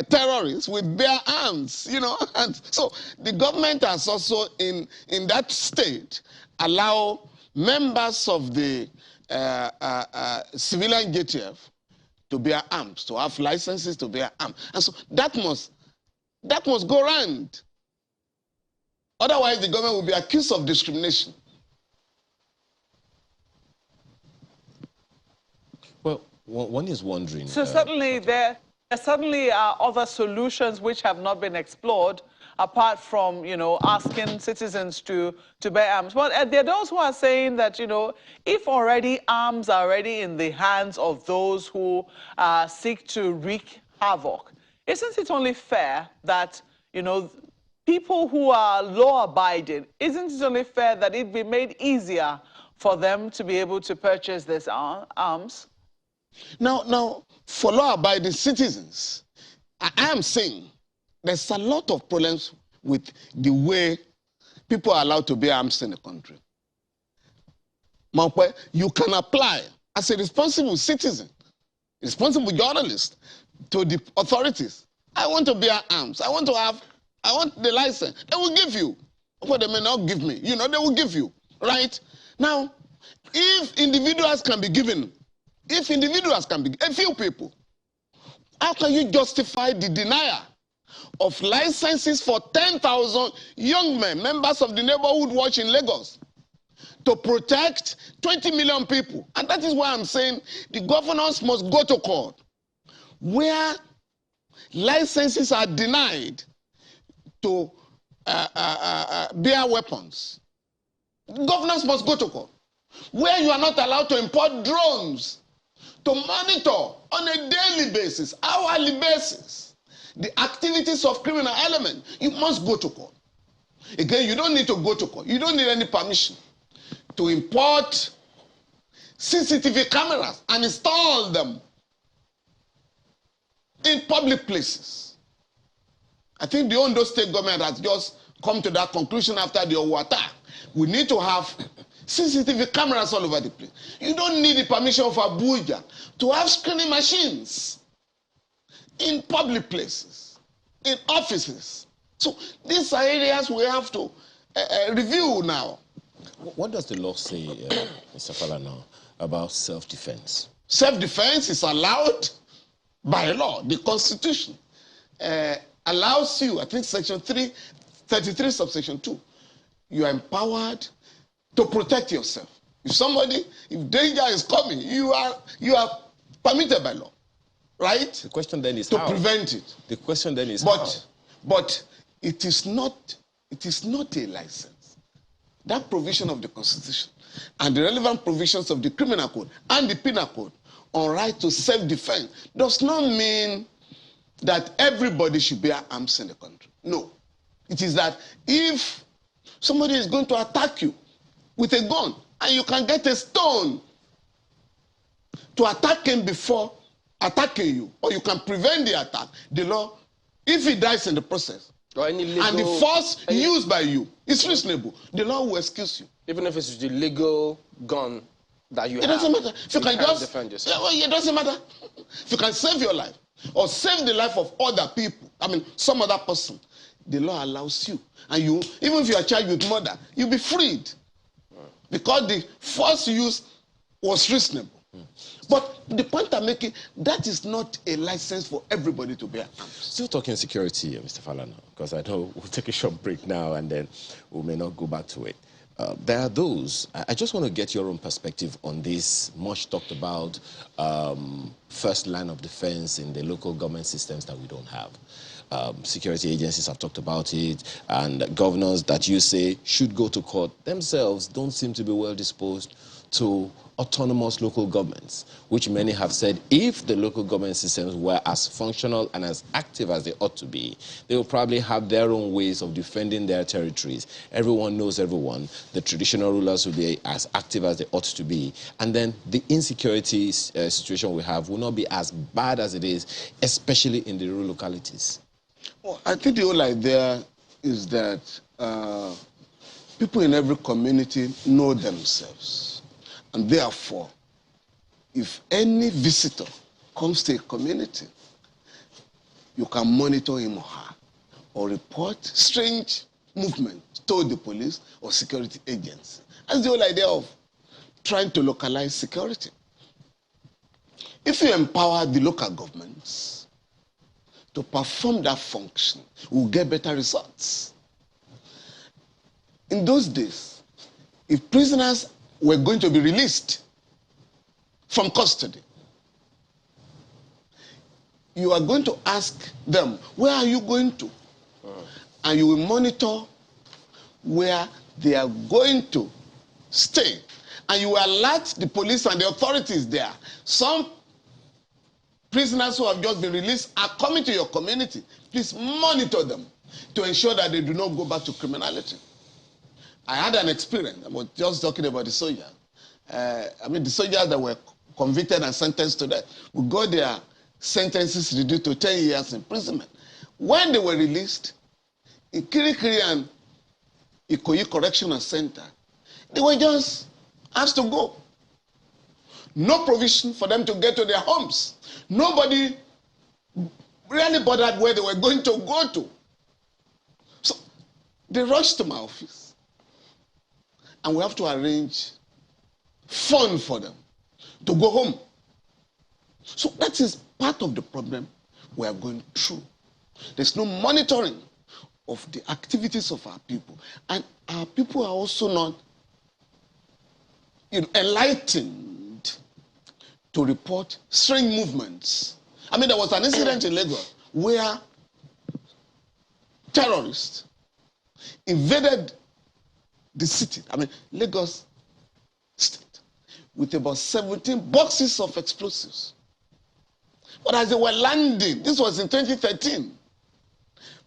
terrorists with bare arms, and so the government has also in that state allow members of the civilian JTF to bear arms, to have licenses to bear arms, and so that must go round. Otherwise, the government will be accused of discrimination. Well, one is wondering. So certainly there. There certainly are other solutions which have not been explored, apart from, asking citizens to bear arms. But there are those who are saying that, if already arms are already in the hands of those who seek to wreak havoc, isn't it only fair that, people who are law-abiding, isn't it only fair that it be made easier for them to be able to purchase these arms? Now, for law-abiding citizens, I am saying there's a lot of problems with the way people are allowed to bear arms in the country. You can apply as a responsible citizen, responsible journalist, to the authorities. I want to bear arms. I want the license. They will give you. What they may not give me, they will give you, right? Now, if individuals can be given, a few people, how can you justify the denial of licenses for 10,000 young men, members of the neighborhood watch in Lagos, to protect 20 million people? And that is why I'm saying the governors must go to court where licenses are denied to bear weapons. Governors must go to court where you are not allowed to import drones to monitor on a daily basis, hourly basis, the activities of criminal element. You must go to court. Again, you don't need to go to court. You don't need any permission to import CCTV cameras and install them in public places. I think the Ondo State government has just come to that conclusion after the Owo attack. We need to have CCTV cameras all over the place. You don't need the permission of Abuja to have screening machines in public places, in offices. So these are areas we have to review now. What does the law say, Mr. Falana, about self-defense? Self-defense is allowed by law. The Constitution allows you, I think Section 33, subsection 2, you are empowered to protect yourself. If danger is coming, you are permitted by law, right? The question then is to how? Prevent it. The question then is but it is not a license. That provision of the Constitution and the relevant provisions of the Criminal Code and the Penal Code on right to self-defense does not mean that everybody should bear arms in the country. No. It is that if somebody is going to attack you with a gun and you can get a stone to attack him before attacking you, or you can prevent the attack, the law, if he dies in the process, or any legal, and the force used by you is reasonable, the law will excuse you. Even if it's the legal gun that you have. It doesn't matter. If you can just defend yourself. Yeah, well, it doesn't matter. If you can save your life or save the life of other people, some other person, the law allows you. And you, even if you are charged with murder, you'll be freed. Because the force used was reasonable. But the point I'm making, that is not a license for everybody to bear arms. Still talking security, Mr. Falana, because I know we'll take a short break now and then we may not go back to it. There are those, I just want to get your own perspective on this much talked about first line of defense in the local government systems that we don't have. Security agencies have talked about it, and governors that you say should go to court themselves don't seem to be well disposed to autonomous local governments, which many have said if the local government systems were as functional and as active as they ought to be, they will probably have their own ways of defending their territories. Everyone knows everyone. The traditional rulers will be as active as they ought to be. And then the insecurity situation we have will not be as bad as it is, especially in the rural localities. Well, I think the whole idea is that people in every community know themselves. And therefore, if any visitor comes to a community, you can monitor him or her or report strange movement to the police or security agency. That's the whole idea of trying to localize security. If you empower the local governments to perform that function, we'll get better results. In those days, if prisoners were going to be released from custody, you are going to ask them, where are you going to? And you will monitor where they are going to stay. And you will alert the police and the authorities there. Some prisoners who have just been released are coming to your community. Please monitor them to ensure that they do not go back to criminality. I had an experience. I was just talking about the soldiers. The soldiers that were convicted and sentenced to death, we got their sentences reduced to 10 years imprisonment. When they were released, in Kirikiri and Ikoyi Correctional Center, they were just asked to go. No provision for them to get to their homes. Nobody really bothered where they were going to go to. So they rushed to my office. And we have to arrange fund for them to go home. So that is part of the problem we are going through. There's no monitoring of the activities of our people. And our people are also not enlightened to report strange movements. There was an incident in Lagos where terrorists invaded the city, Lagos State, with about 17 boxes of explosives. But as they were landing, this was in 2013,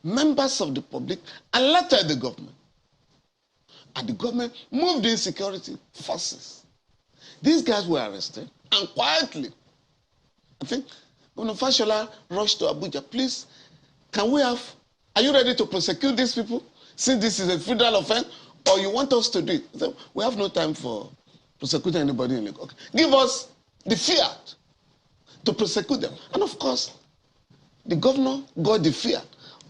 members of the public alerted the government. And the government moved in security forces. These guys were arrested, and quietly, I think, Governor Fashola rushed to Abuja. Please, are you ready to prosecute these people, since this is a federal offense, or you want us to do it? So we have no time for prosecuting anybody in Lagos. Okay. Give us the fiat to prosecute them. And of course, the governor got the fiat,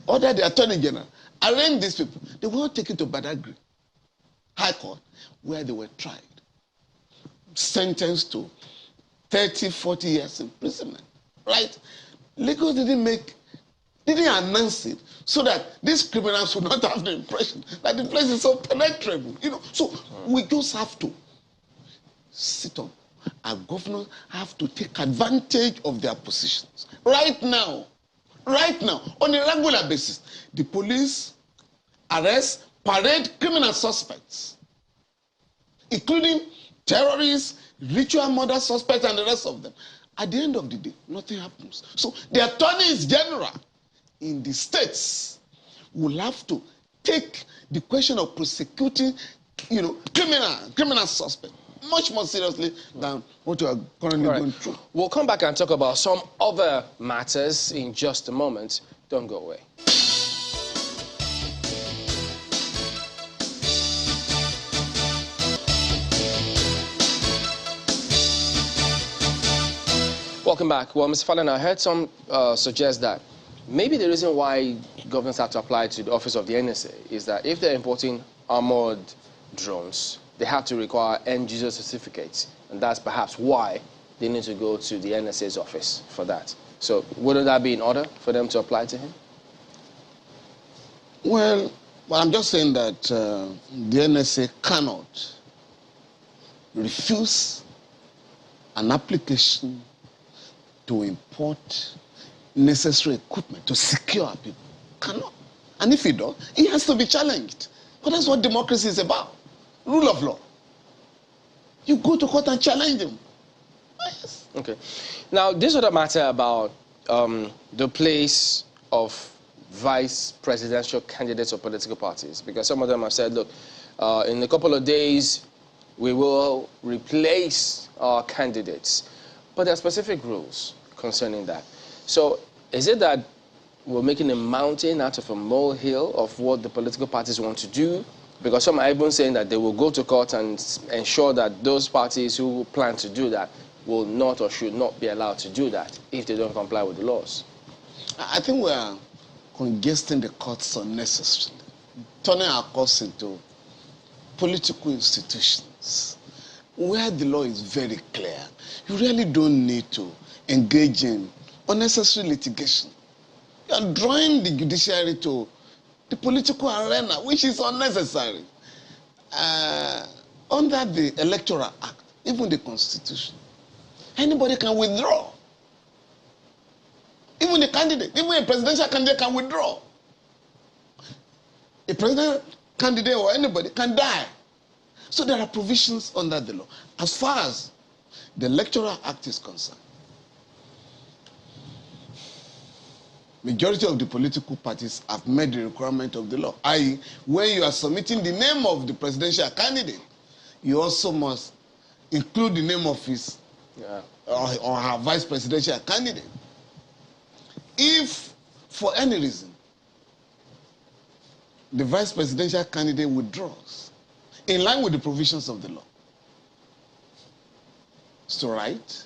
ordered the attorney general, arraigned these people. They were all taken to Badagry High Court, where they were tried, sentenced to 30, 40 years imprisonment. Right? Lagos didn't announce it so that these criminals would not have the impression that the place is so penetrable. So we just have to sit up. Our governors have to take advantage of their positions. Right now, on a regular basis, the police arrest, parade criminal suspects, including terrorists, ritual murder suspects, and the rest of them. At the end of the day, nothing happens. So the attorneys general in the states will have to take the question of prosecuting, criminal suspects much more seriously than what we are currently going through. We'll come back and talk about some other matters in just a moment. Don't go away. Welcome back. Well, Mr. Falana, I heard some suggest that maybe the reason why governments have to apply to the office of the NSA is that if they're importing armored drones, they have to require end-user certificates, and that's perhaps why they need to go to the NSA's office for that. So wouldn't that be in order for them to apply to him? Well, I'm just saying that the NSA cannot refuse an application to import necessary equipment to secure our people. Cannot. And if he does, he has to be challenged. But that's what democracy is about. Rule of law. You go to court and challenge him. Yes. Okay. Now, this other matter about the place of vice presidential candidates of political parties, because some of them have said, look, in a couple of days, we will replace our candidates. But there are specific rules concerning that. So is it that we're making a mountain out of a molehill of what the political parties want to do? Because some are even saying that they will go to court and ensure that those parties who plan to do that will not or should not be allowed to do that if they don't comply with the laws. I think we are congesting the courts unnecessarily, turning our courts into political institutions where the law is very clear. You really don't need to engage in unnecessary litigation. You are drawing the judiciary to the political arena, which is unnecessary. Under the Electoral Act, even the Constitution, anybody can withdraw. Even a candidate, even a presidential candidate can withdraw. A presidential candidate or anybody can die. So there are provisions under the law. As far as the Electoral Act is concerned, majority of the political parties have met the requirement of the law. I.e., when you are submitting the name of the presidential candidate, you also must include the name of his or her vice presidential candidate. If, for any reason, the vice presidential candidate withdraws, in line with the provisions of the law, it's to write,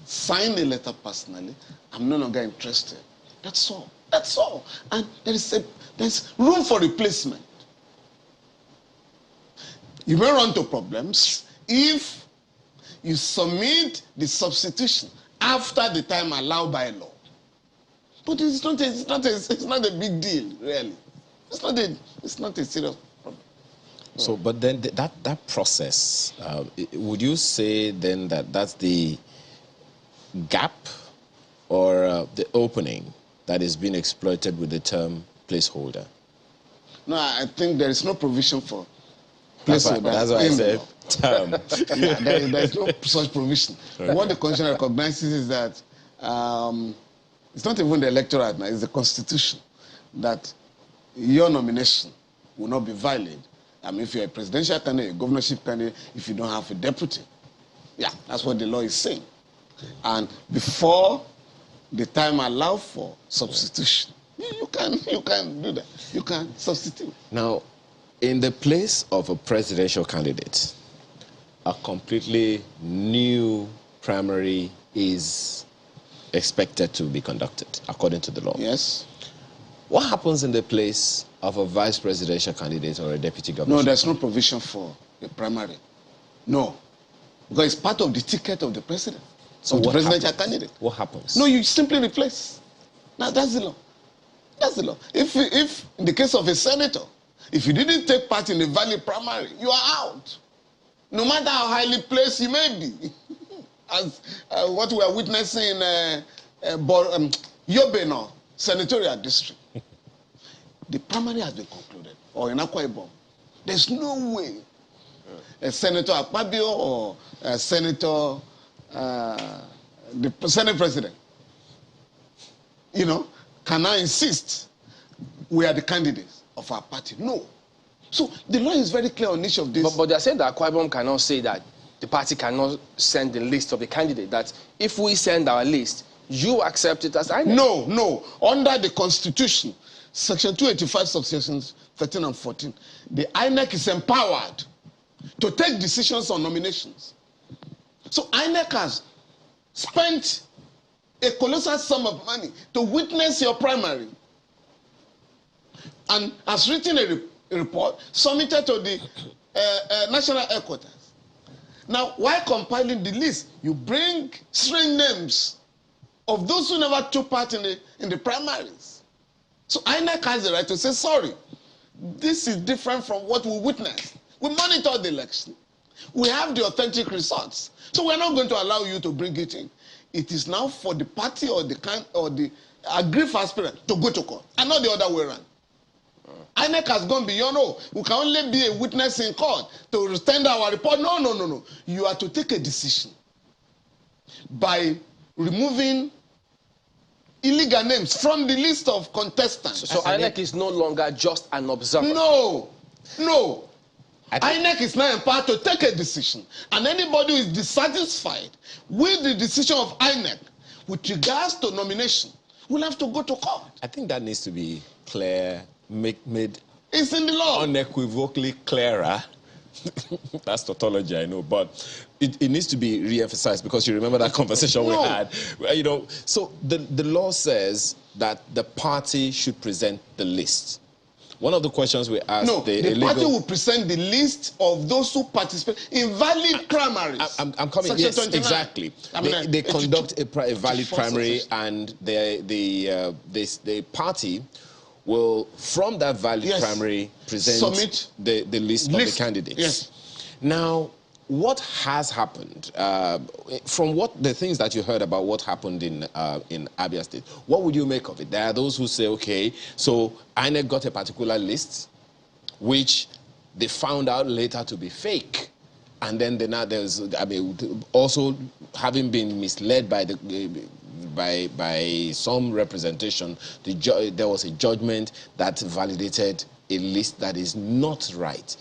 sign a letter personally, I'm no longer interested. That's all. That's all. And there's room for replacement. You may run into problems if you submit the substitution after the time allowed by law. But it's not a big deal, really. It's not a serious problem. So, but then that process, would you say then that that's the gap or the opening that is being exploited with the term placeholder? No, I think there is no provision for placeholder. That's why I said term. Yeah, there is no such provision. Right. What the Constitution recognizes is that it's not even the Electoral Act now, it's the Constitution, that your nomination will not be valid. I mean, if you're a presidential candidate, a governorship candidate, if you don't have a deputy. Yeah, that's what the law is saying. And before the time allowed for substitution, you can do that. You can substitute. Now, in the place of a presidential candidate, a completely new primary is expected to be conducted according to the law. Yes. What happens in the place of a vice presidential candidate or a deputy governor? No, there's no provision for a primary. No. Because it's part of the ticket of the president. So the presidential candidate. What happens? No, you simply replace. Now that's the law. That's the law. If in the case of a senator, if you didn't take part in a valid primary, you are out. No matter how highly placed you may be. As what we are witnessing in Yobeno senatorial district. The primary has been concluded. Or in Akwa Ibom. There's no way a Senator Akpabio or a Senator, the Senate President, can now insist we are the candidates of our party. No. So the law is very clear on each of these. But they're saying that Akwa Ibom cannot say that the party cannot send the list of the candidate, that if we send our list, you accept it as INEC. No. Under the Constitution, Section 285, subsections 13 and 14, the INEC is empowered to take decisions on nominations. So INEC has spent a colossal sum of money to witness your primary and has written a report submitted to the national headquarters. Now, while compiling the list, you bring strange names of those who never took part in the primaries. So INEC has the right to say, sorry, this is different from what we witnessed. We monitor the election. We have the authentic results. So we're not going to allow you to bring it in. It is now for the party or the aggrieved aspirant to go to court, and not the other way around. INEC has gone beyond, we can only be a witness in court to tender our report. No. You are to take a decision by removing illegal names from the list of contestants. So INEC is no longer just an observer. No. INEC is now empowered to take a decision. And anybody who is dissatisfied with the decision of INEC with regards to nomination will have to go to court. I think that needs to be clear, made it's in the law. Unequivocally clearer. That's tautology, I know, but it needs to be re-emphasized because you remember that conversation we had. So the law says that the party should present the list. One of the questions we asked... the party will present the list of those who participate in valid primaries. I'm coming, Section yes, 29. exactly. They conduct a valid primary and the party will, from that valid primary, present the list of the candidates. Yes. Now, what has happened, from what the things that you heard about what happened in Abia State, what would you make of it? There are those who say, okay, so INEC got a particular list, which they found out later to be fake. And then there's, I mean, also having been misled by by some representation, there was a judgment that validated a list that is not right.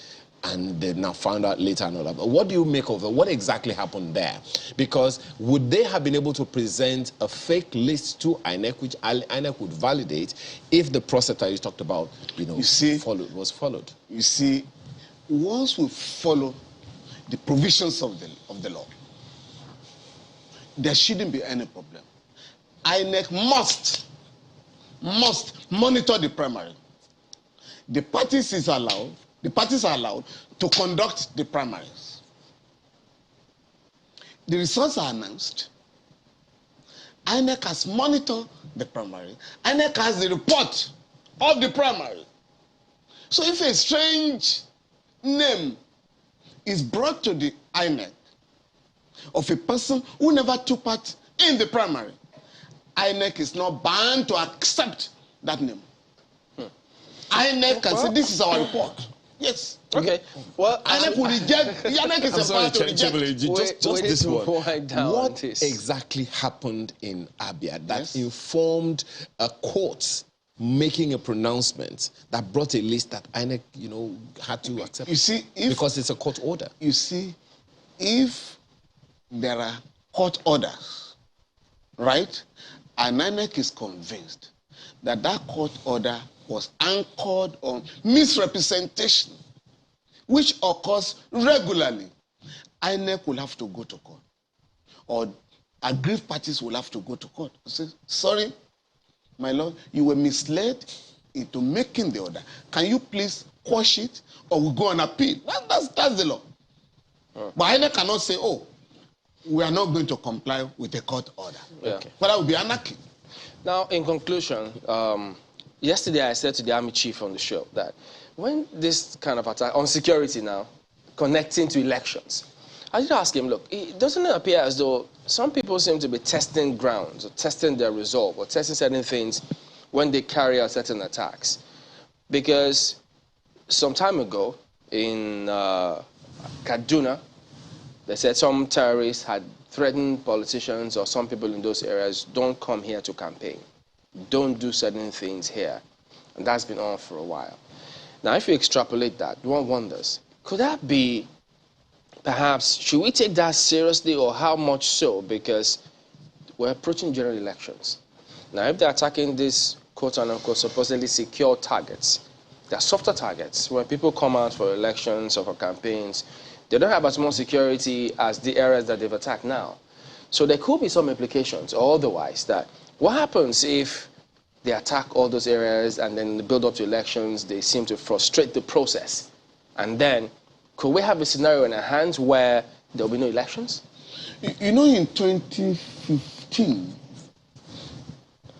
And they now found out later and all that. But what do you make of it? What exactly happened there? Because would they have been able to present a fake list to INEC, which INEC would validate if the process that you talked about, was followed? You see, once we follow the provisions of the law, there shouldn't be any problem. INEC must monitor the primary. The parties are allowed to conduct the primaries. The results are announced. INEC has monitored the primary. INEC has the report of the primary. So if a strange name is brought to the INEC of a person who never took part in the primary, INEC is not bound to accept that name. INEC can say, this is our report. Yes. Okay. Well, INEC will reject. INEC is empowered to reject. Just this one. What this. exactly happened in Abia that informed a court making a pronouncement that brought a list that INEC, had to accept? You see, because it's a court order. You see, if there are court orders, right, and INEC is convinced that that court order was anchored on misrepresentation, which occurs regularly, INEC will have to go to court, or aggrieved parties will have to go to court. Say, sorry, my lord, you were misled into making the order. Can you please quash it, or we go on appeal? That's the law. But INEC cannot say, oh, we are not going to comply with a court order. Yeah. Okay. But that would be anarchy. Now, in conclusion, yesterday I said to the Army Chief on the show that when this kind of attack on security now, connecting to elections, I did ask him, look, it doesn't appear as though some people seem to be testing grounds or testing their resolve or testing certain things when they carry out certain attacks. Because some time ago in Kaduna, they said some terrorists had threatened politicians or some people in those areas, don't come here to campaign. Don't do certain things here. And that's been on for a while. Now, if you extrapolate that, one wonders, could that be, perhaps, should we take that seriously, or how much so? Because we're approaching general elections. Now, if they're attacking these quote-unquote supposedly secure targets, they're softer targets. When people come out for elections or for campaigns, they don't have as much security as the areas that they've attacked now. So there could be some implications, or otherwise, that what happens if they attack all those areas and then in the build-up to elections, they seem to frustrate the process? And then, could we have a scenario in our hands where there will be no elections? You know, in 2015,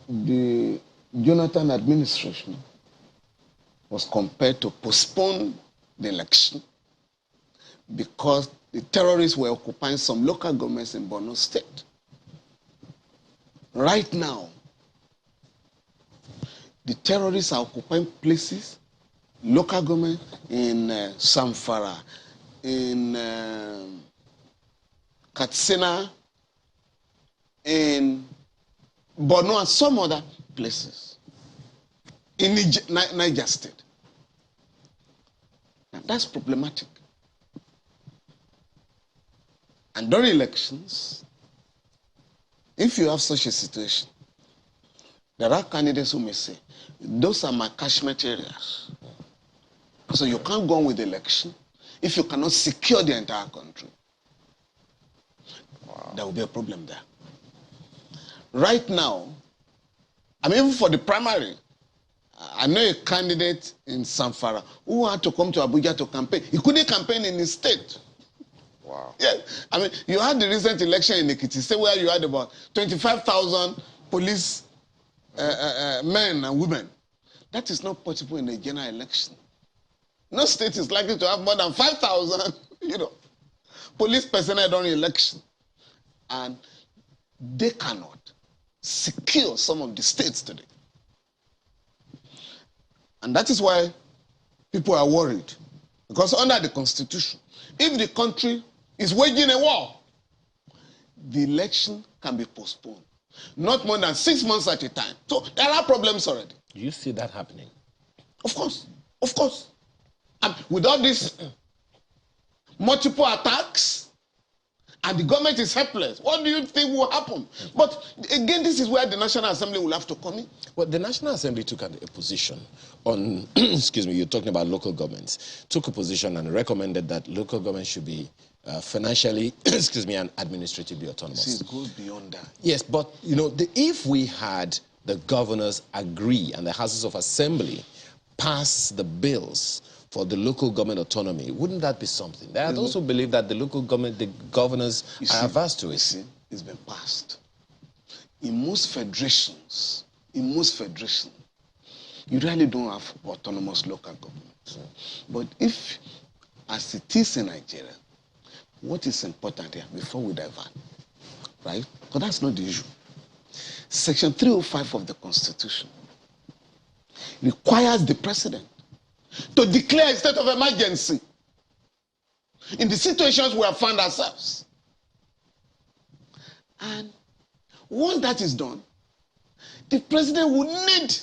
the Jonathan administration was compelled to postpone the election because the terrorists were occupying some local governments in Borno State. Right now, the terrorists are occupying places, local government in Samfara, in Katsina, in Borno, and some other places in Niger State. Now, that's problematic. And during elections, if you have such a situation, there are candidates who may say, those are my catchment areas. So you can't go on with the election if you cannot secure the entire country. Wow. There will be a problem there. Right now, I mean, even for the primary, I know a candidate in Samfara who had to come to Abuja to campaign. He couldn't campaign in his state. Wow. Yeah, I mean, you had the recent election in Ekiti State where you had about 25,000 police men and women. That is not possible in a general election. No state is likely to have more than 5,000, police personnel during election, and they cannot secure some of the states today. And that is why people are worried. Because under the Constitution, if the country is waging a war, the election can be postponed. Not more than 6 months at a time. So there are problems already. Do you see that happening? Of course. Of course. And without this multiple attacks, and the government is helpless, what do you think will happen? But again, this is where the National Assembly will have to come in. Well, the National Assembly took a position on, excuse me, you're talking about local governments, took a position and recommended that local governments should be financially, excuse me, and administratively autonomous. See, it goes beyond that. Yes, but, you know, if we had the governors agree and the Houses of Assembly pass the bills for the local government autonomy, wouldn't that be something? I also believe that the local government, the governors are averse to it. You see, it's been passed. In most federations, you really don't have autonomous local governments. But if, as it is in Nigeria, what is important here before we divert, right? Because that's not the issue. Section 305 of the Constitution requires the president to declare a state of emergency in the situations we have found ourselves. And once that is done, the president will need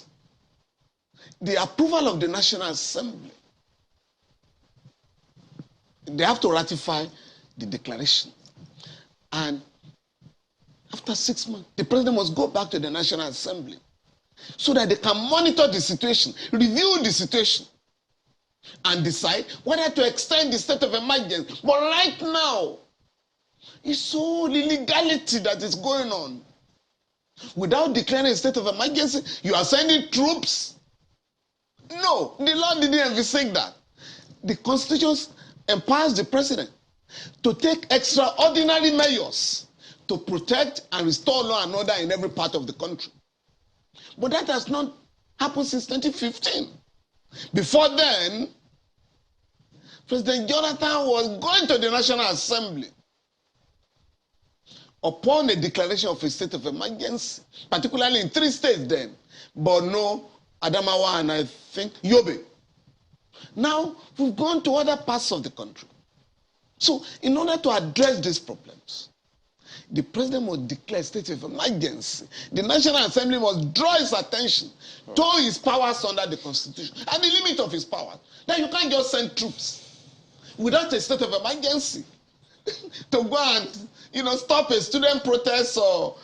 the approval of the National Assembly. They have to ratify the declaration. And after 6 months, the president must go back to the National Assembly so that they can monitor the situation, review the situation, and decide whether to extend the state of emergency. But right now, it's all the illegality that is going on. Without declaring a state of emergency, you are sending troops. No, the law didn't envisage that. The Constitution empowers the president to take extraordinary measures to protect and restore law and order in every part of the country. But that has not happened since 2015. Before then, President Jonathan was going to the National Assembly upon a declaration of a state of emergency, particularly in 3 states then, Borno, Adamawa, and I think Yobe. Now, we've gone to other parts of the country. So, in order to address these problems, the president must declare a state of emergency. The National Assembly must draw his attention to his powers under the Constitution and the limit of his powers. Now, you can't just send troops without a state of emergency to go and, stop a student protest or,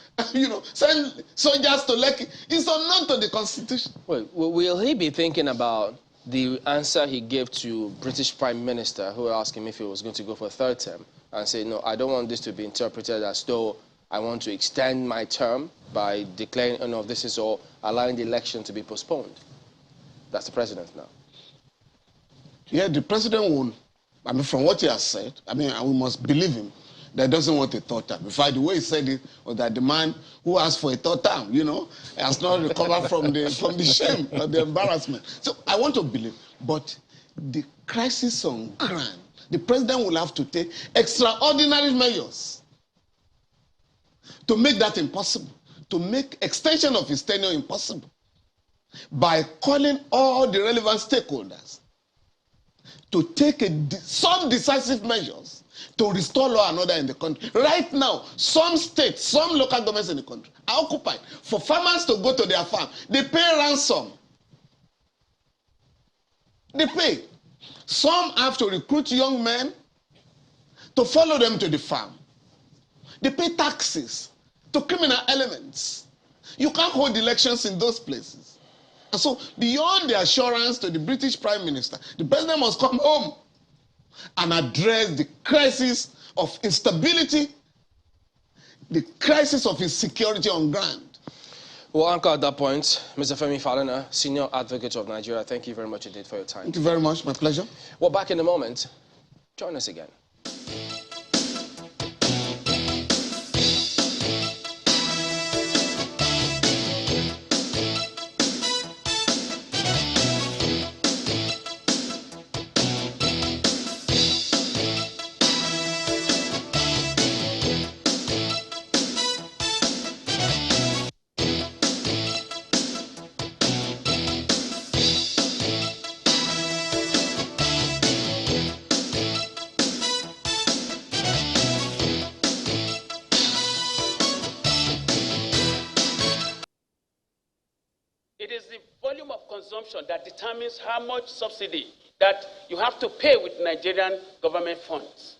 send soldiers to Lekki. It's unknown to the Constitution. Wait, will he be thinking about the answer he gave to British Prime Minister who asked him if he was going to go for a 3rd term and say, no, I don't want this to be interpreted as though I want to extend my term by declaring, this is all, allowing the election to be postponed? That's the president now. Yeah, the president will, from what he has said, and we must believe him, that doesn't want a 3rd term. In fact, the way he said it was that the man who asked for a 3rd term, has not recovered from the shame or the embarrassment. So I want to believe, but the crisis on ground, the president will have to take extraordinary measures to make that impossible, to make extension of his tenure impossible, by calling all the relevant stakeholders to take some decisive measures to restore law and order in the country. Right now, some states, some local governments in the country are occupied. For farmers to go to their farm, they pay ransom. They pay. Some have to recruit young men to follow them to the farm. They pay taxes to criminal elements. You can't hold elections in those places. And so, beyond the assurance to the British Prime Minister, the president must come home and address the crisis of instability, the crisis of insecurity on ground. We'll anchor at that point. Mr. Femi Falana, Senior Advocate of Nigeria, thank you very much indeed for your time. Thank you very much. My pleasure. We're back in a moment. Join us again. consumption that determines how much subsidy that you have to pay with Nigerian government funds.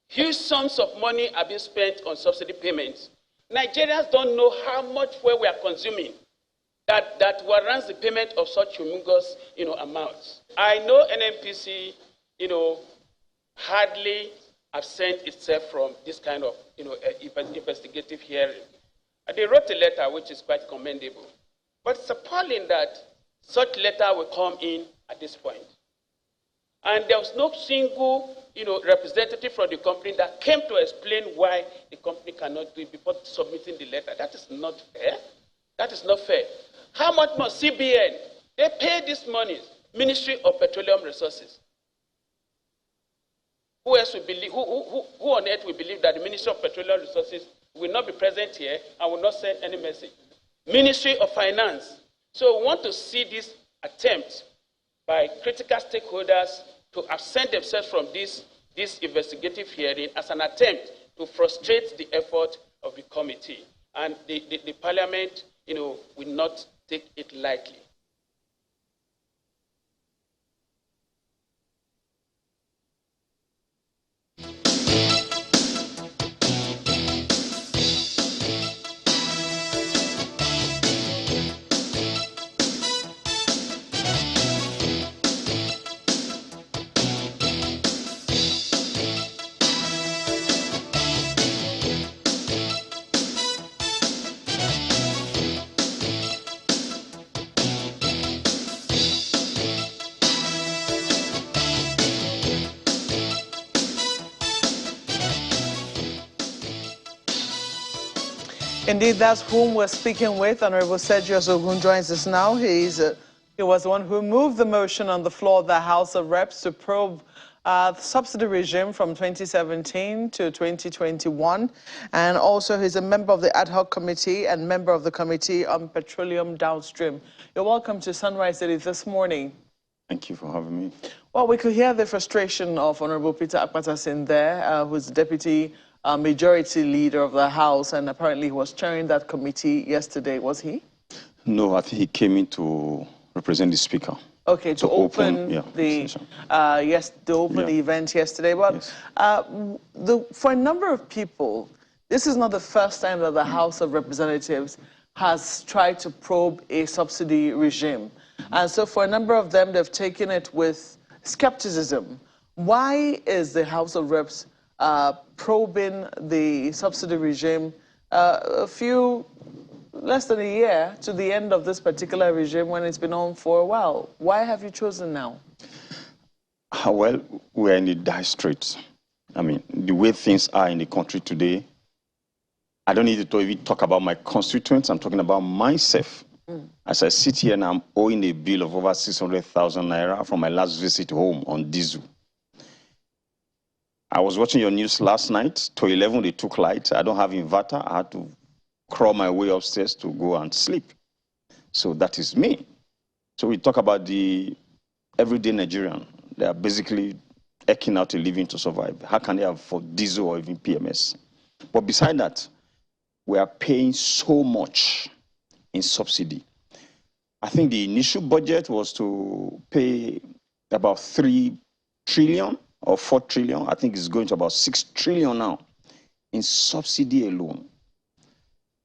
Huge sums of money are being spent on subsidy payments. Nigerians don't know how much fuel we are consuming that warrants the payment of such humongous, amounts. I know NNPC, hardly absent itself from this kind of, investigative hearing. And they wrote a letter which is quite commendable. But it's appalling that such letter will come in at this point. And there was no single, representative from the company that came to explain why the company cannot do it before submitting the letter. That is not fair. That is not fair. How much more CBN? They pay this money, Ministry of Petroleum Resources. Who else will believe? Who on earth will believe that the Ministry of Petroleum Resources will not be present here and will not send any message? Ministry of Finance. So we want to see this attempt by critical stakeholders to absent themselves from this investigative hearing as an attempt to frustrate the effort of the committee. And the Parliament, will not take it lightly. Indeed, that's whom we're speaking with. Honorable Sergio Ogun joins us now. He was the one who moved the motion on the floor of the House of Reps to probe the subsidy regime from 2017 to 2021. And also, he's a member of the ad hoc committee and member of the committee on petroleum downstream. You're welcome to Sunrise City this morning. Thank you for having me. Well, we could hear the frustration of Honorable Peter Akpatasin there, who's the deputy majority leader of the House, and apparently he was chairing that committee yesterday, was he? No, I think he came in to represent the Speaker. Okay, to open the event yesterday. But yes. For a number of people, this is not the first time that the House of Representatives has tried to probe a subsidy regime. And so for a number of them, they've taken it with skepticism. Why is the House of Reps probing the subsidy regime less than a year to the end of this particular regime when it's been on for a while? Why have you chosen now? Well, we're in the dire straits. I mean, the way things are in the country today, I don't need to even talk about my constituents. I'm talking about myself. As I sit here and I'm owing a bill of over 600,000 naira from my last visit home on diesel. I was watching your news last night. To 11, they took light. I don't have inverter. I had to crawl my way upstairs to go and sleep. So that is me. So we talk about the everyday Nigerian. They are basically eking out a living to survive. How can they afford diesel or even PMS? But beside that, we are paying so much in subsidy. I think the initial budget was to pay about 3 trillion or 4 trillion. I think it's going to about 6 trillion now in subsidy alone.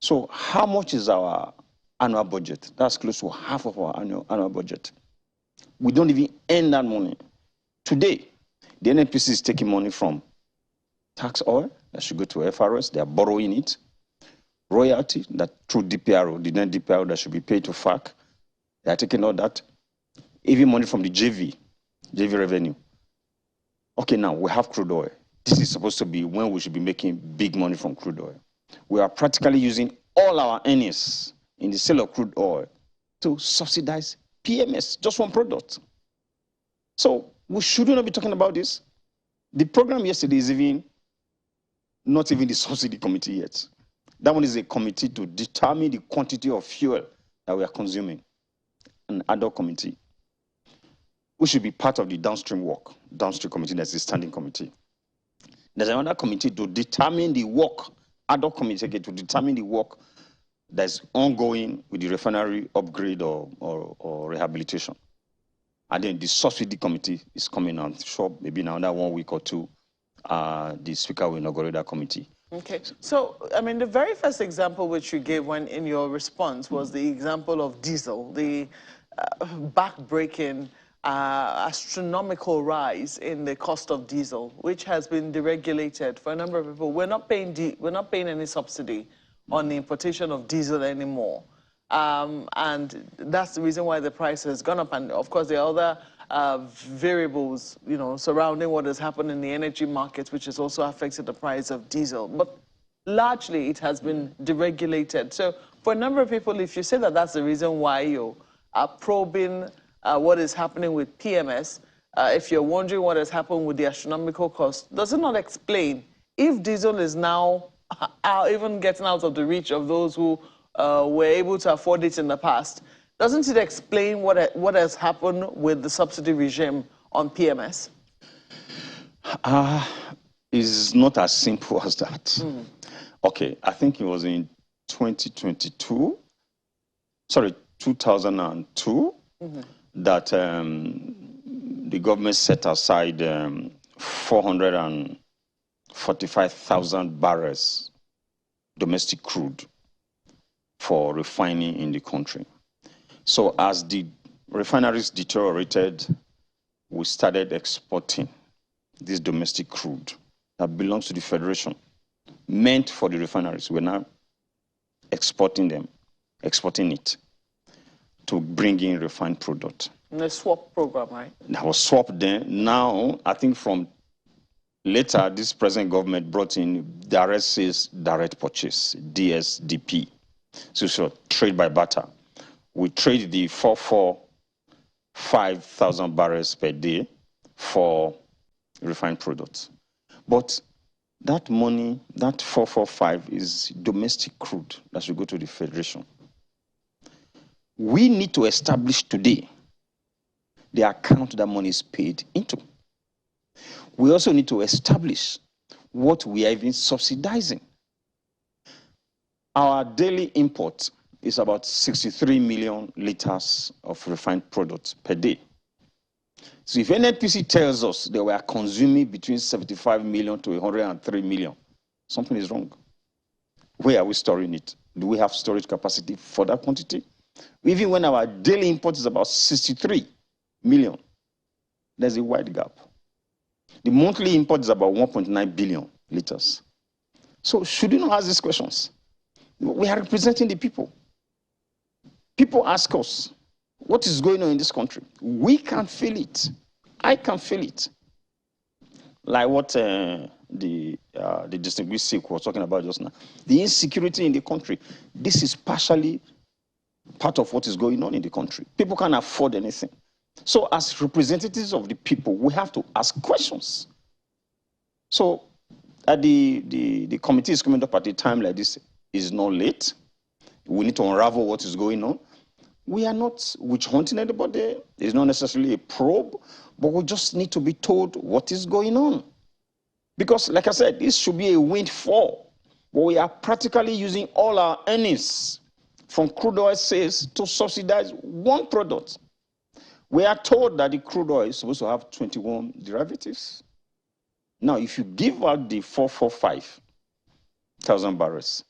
So how much is our annual budget? That's close to half of our annual budget. We don't even earn that money. Today, the NNPC is taking money from tax oil that should go to FRS. They are borrowing it. Royalty that through DPRO, the net DPRO that should be paid to FAC. They are taking all that. Even money from the JV revenue. Okay, now we have crude oil. This is supposed to be when we should be making big money from crude oil. We are practically using all our earnings in the sale of crude oil to subsidize PMS, just one product. So we shouldn't be talking about this. The program yesterday is not even the subsidy committee yet. That one is a committee to determine the quantity of fuel that we are consuming, an ad hoc committee. We should be part of the downstream committee, that's the standing committee. There's another committee to determine the work, ad hoc committee to determine the work that's ongoing with the refinery upgrade or rehabilitation. And then the subsidy committee is coming on shop, maybe in another 1 week or two. The speaker will inaugurate that committee. Okay. So, I mean, the very first example which you gave when in your response was the example of diesel, the back-breaking, astronomical rise in the cost of diesel, which has been deregulated for a number of people. We're not paying any subsidy on the importation of diesel anymore. And that's the reason why the price has gone up. And of course, there are other variables, you know, surrounding what has happened in the energy market, which has also affected the price of diesel. But largely, it has been deregulated. So for a number of people, if you say that that's the reason why you are probing what is happening with PMS, if you're wondering what has happened with the astronomical cost, does it not explain if diesel is now even getting out of the reach of those who were able to afford it in the past? Doesn't it explain what has happened with the subsidy regime on PMS? It's not as simple as that. Okay, I think it was in 2002, 2002, that the government set aside 445,000 barrels domestic crude for refining in the country. So as the refineries deteriorated, we started exporting this domestic crude that belongs to the Federation, meant for the refineries. We're now exporting it to bring in refined product. In the swap program, right? That was swapped then. Now, I think from later, this present government brought in direct sales, direct purchase, DSDP. So trade by barter. We trade the 445,000 barrels per day for refined products. But that money, that 445 is domestic crude that should go to the Federation. We need to establish today the account that money is paid into. We also need to establish what we are even subsidizing. Our daily import is about 63 million liters of refined products per day. So if NNPC tells us they were consuming between 75 million to 103 million, something is wrong. Where are we storing it? Do we have storage capacity for that quantity? Even when our daily import is about 63 million, there's a wide gap. The monthly import is about 1.9 billion liters. So should you not ask these questions? We are representing the people. People ask us, what is going on in this country? We can feel it. I can feel it. Like what the distinguished Sikh was talking about just now. The insecurity in the country. This is partially part of what is going on in the country. People can't afford anything. So as representatives of the people, we have to ask questions. So the committee is coming up at a time like this. Is not late. We need to unravel what is going on. We are not witch hunting anybody. It's not necessarily a probe, but we just need to be told what is going on. Because, like I said, this should be a windfall. But we are practically using all our earnings from crude oil sales to subsidize one product. We are told that the crude oil is supposed to have 21 derivatives. Now, if you give out the 445,000 barrels,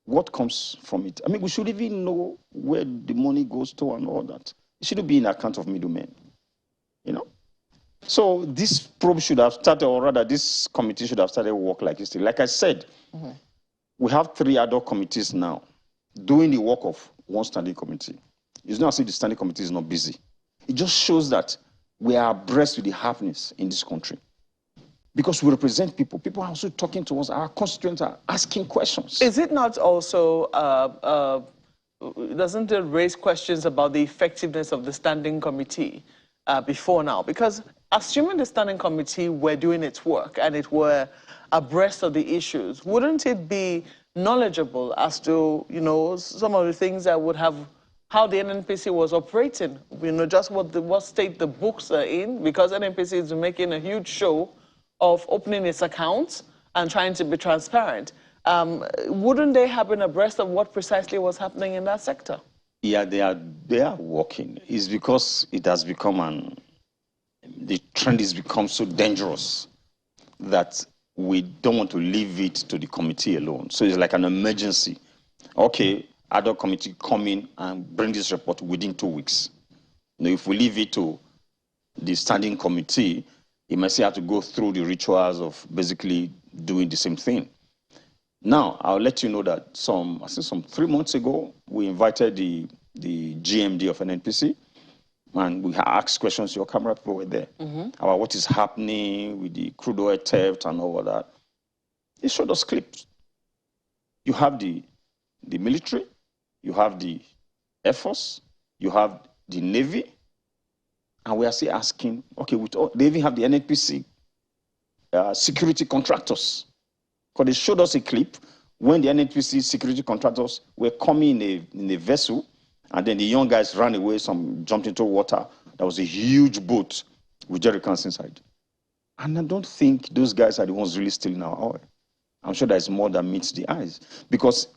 what comes from it? I mean, we should even know where the money goes to and all that. It shouldn't be in account of middlemen, you know? So this probe should have started, or rather this committee should have started work like yesterday. Like I said, we have 3 ad hoc committees now doing the work of one standing committee. It's not as if the standing committee is not busy. It just shows that we are abreast with the happenings in this country. Because we represent people. People are also talking to us. Our constituents are asking questions. Is it not also, doesn't it raise questions about the effectiveness of the standing committee before now? Because assuming the standing committee were doing its work and it were abreast of the issues, wouldn't it be knowledgeable as to, you know, some of the things that would have, how the NNPC was operating, you know, just what state the books are in? Because NNPC is making a huge show of opening its accounts and trying to be transparent. Wouldn't they have been abreast of what precisely was happening in that sector? Yeah, they are working. It's because it has become the trend has become so dangerous that we don't want to leave it to the committee alone. So it's like an emergency. Okay, ad hoc committee come in and bring this report within 2 weeks. You know, if we leave it to the standing committee, it might still have to go through the rituals of basically doing the same thing. Now, I'll let you know that I think some 3 months ago, we invited the GMD of NNPC, and we asked questions. Your camera people were there about what is happening with the crude oil theft and all of that. They showed us clips. You have the military, you have the Air Force, you have the Navy, and we are still asking, okay, they even have the NNPC security contractors. Because they showed us a clip when the NNPC security contractors were coming in a vessel, and then the young guys ran away, some jumped into water. There was a huge boat with jerrycans inside. And I don't think those guys are the ones really stealing our oil. I'm sure there's more that meets the eyes. Because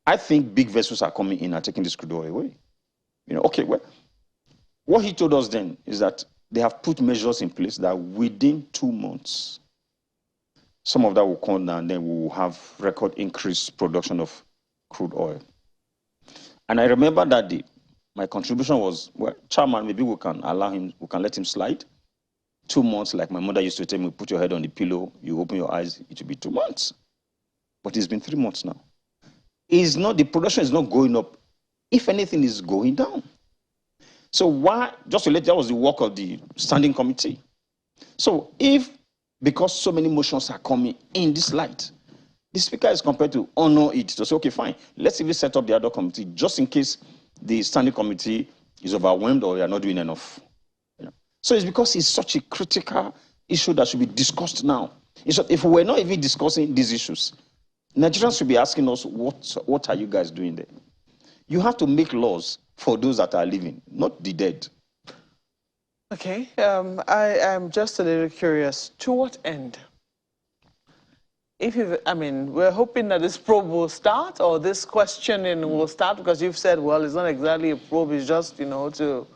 I think big vessels are coming in and taking this crude oil away. You know, okay, well, what he told us then is that they have put measures in place that within 2 months, some of that will come down, and then we will have record increased production of crude oil. And I remember that day, my contribution was, well, Chairman, maybe we can let him slide. 2 months, like my mother used to tell me, put your head on the pillow, you open your eyes, it will be 2 months. But it's been 3 months now. The production is not going up. If anything, is going down. So why, just to let, that was the work of the standing committee. So because so many motions are coming in this light, the speaker is compelled to honor it, to say, okay, fine, let's even set up the other committee just in case the standing committee is overwhelmed or they are not doing enough. You know? So it's because it's such a critical issue that should be discussed now. If we were not even discussing these issues, Nigerians should be asking us, what are you guys doing there? You have to make laws for those that are living, not the dead. Okay, I am just a little curious. To what end? We're hoping that this probe will start, or this questioning will start, because you've said, well, it's not exactly a probe, it's just, you know, to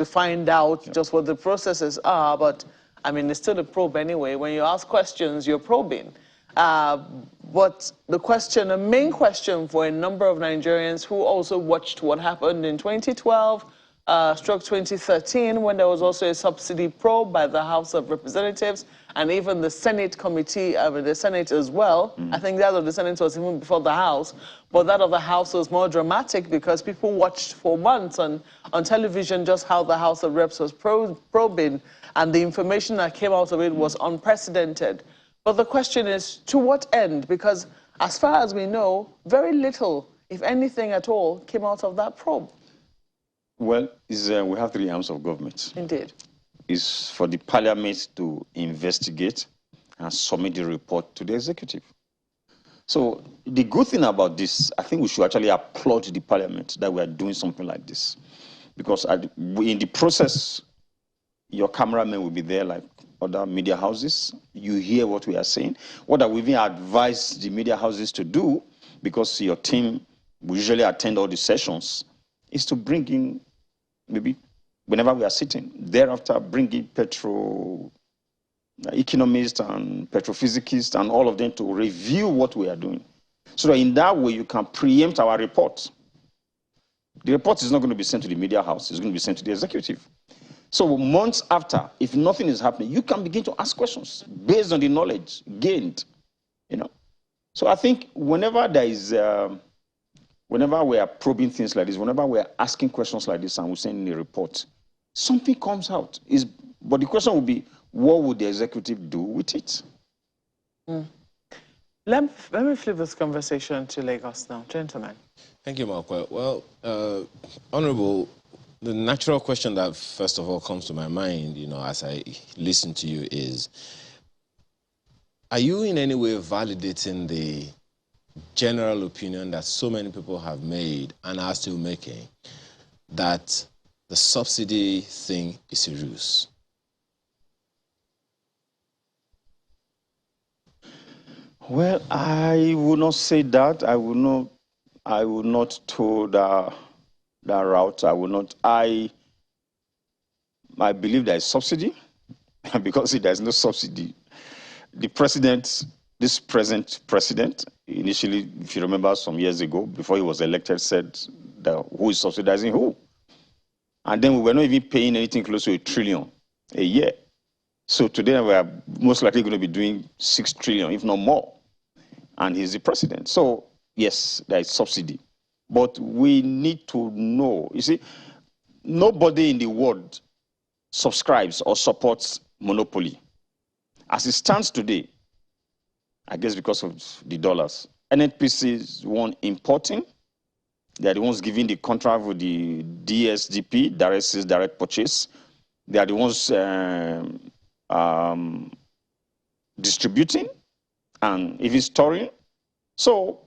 find out just what the processes are, but, I mean, it's still a probe anyway. When you ask questions, you're probing. But the main question for a number of Nigerians who also watched what happened in 2012, stroke 2013, when there was also a subsidy probe by the House of Representatives, and even the Senate committee, the Senate as well. I think that of the Senate was even before the House, but that of the House was more dramatic because people watched for months on television just how the House of Reps was probing, and the information that came out of it was unprecedented. But the question is, to what end? Because as far as we know, very little, if anything at all, came out of that probe. Well, we have 3 arms of government. Indeed. It's for the parliament to investigate and submit the report to the executive. So the good thing about this, I think we should actually applaud the parliament that we are doing something like this. Because in the process, your cameramen will be there like other media houses. You hear what we are saying. What I will even advise the media houses to do, because your team will usually attend all the sessions, is to bring in, maybe whenever we are sitting, thereafter bring in economists and petrophysicists and all of them to review what we are doing. So that in that way, you can preempt our report. The report is not going to be sent to the media house. It's going to be sent to the executive. So months after, if nothing is happening, you can begin to ask questions based on the knowledge gained. You know. So I think whenever there is, whenever we are probing things like this, whenever we are asking questions like this and we send in a report, something comes out. But the question will be, what would the executive do with it? Let me flip this conversation to Lagos now. Gentlemen. Thank you, Mark. Well, Honorable, the natural question that first of all comes to my mind, you know, as I listen to you is, are you in any way validating the general opinion that so many people have made and are still making, that the subsidy thing is a ruse? Well, I would not say that. I would not tow that route. I believe there is subsidy because if there's no subsidy, the president, this present president, initially, if you remember some years ago, before he was elected, said that who is subsidizing who? And then we were not even paying anything close to $1 trillion a year. So today we are most likely going to be doing 6 trillion, if not more. And he's the president. So yes, there is subsidy. But we need to know, you see, nobody in the world subscribes or supports monopoly. As it stands today, I guess because of the dollars, NNPC is one importing. They are the ones giving the contract with the DSDP, direct sales, direct purchase. They are the ones distributing and even storing. So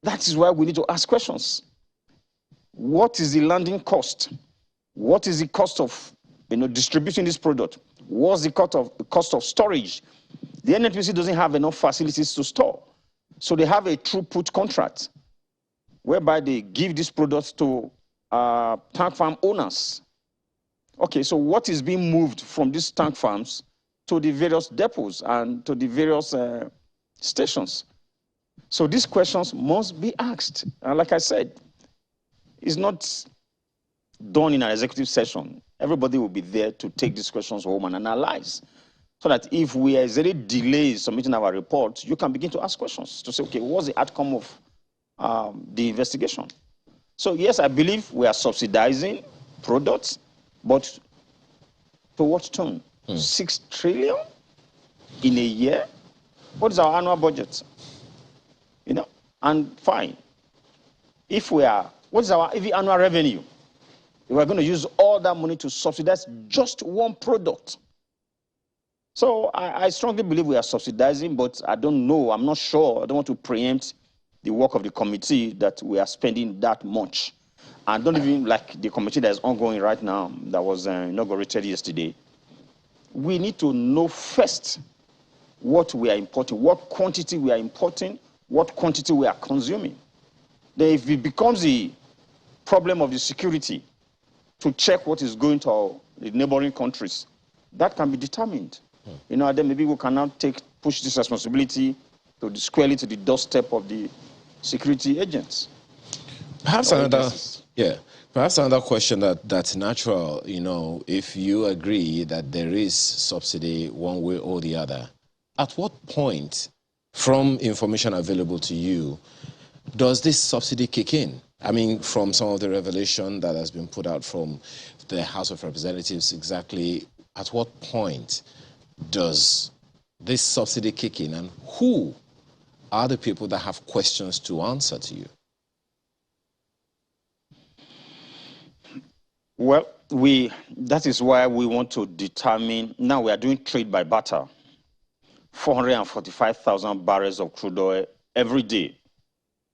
that is why we need to ask questions. What is the landing cost? What is the cost of distributing this product? What's the cost of storage? The NNPC doesn't have enough facilities to store. So they have a throughput contract whereby they give these products to tank farm owners. Okay, so what is being moved from these tank farms to the various depots and to the various stations? So these questions must be asked. And like I said, it's not done in an executive session. Everybody will be there to take these questions home and analyze. So that if we are any delays submitting our report, you can begin to ask questions to say, okay, what's the outcome of the investigation? So yes, I believe we are subsidizing products, but to what tune? 6 trillion in a year? What is our annual budget? And fine. If we are, what is our annual revenue? If we're going to use all that money to subsidize just one product. So I strongly believe we are subsidizing, but I don't know, I'm not sure, I don't want to preempt the work of the committee that we are spending that much. And don't even like the committee that is ongoing right now, that was inaugurated yesterday. We need to know first what we are importing, what quantity we are importing, what quantity we are consuming. Then if it becomes the problem of the security to check what is going to the neighboring countries, that can be determined. And then maybe we can now push this responsibility to squarely to the doorstep of the security agents. Perhaps another question that's natural, if you agree that there is subsidy one way or the other, at what point, from information available to you, does this subsidy kick in? I mean, from some of the revelation that has been put out from the House of Representatives, exactly at what point does this subsidy kick in, and who are the people that have questions to answer to you? Well, that is why we want to determine, now we are doing trade by barter, 445,000 barrels of crude oil every day.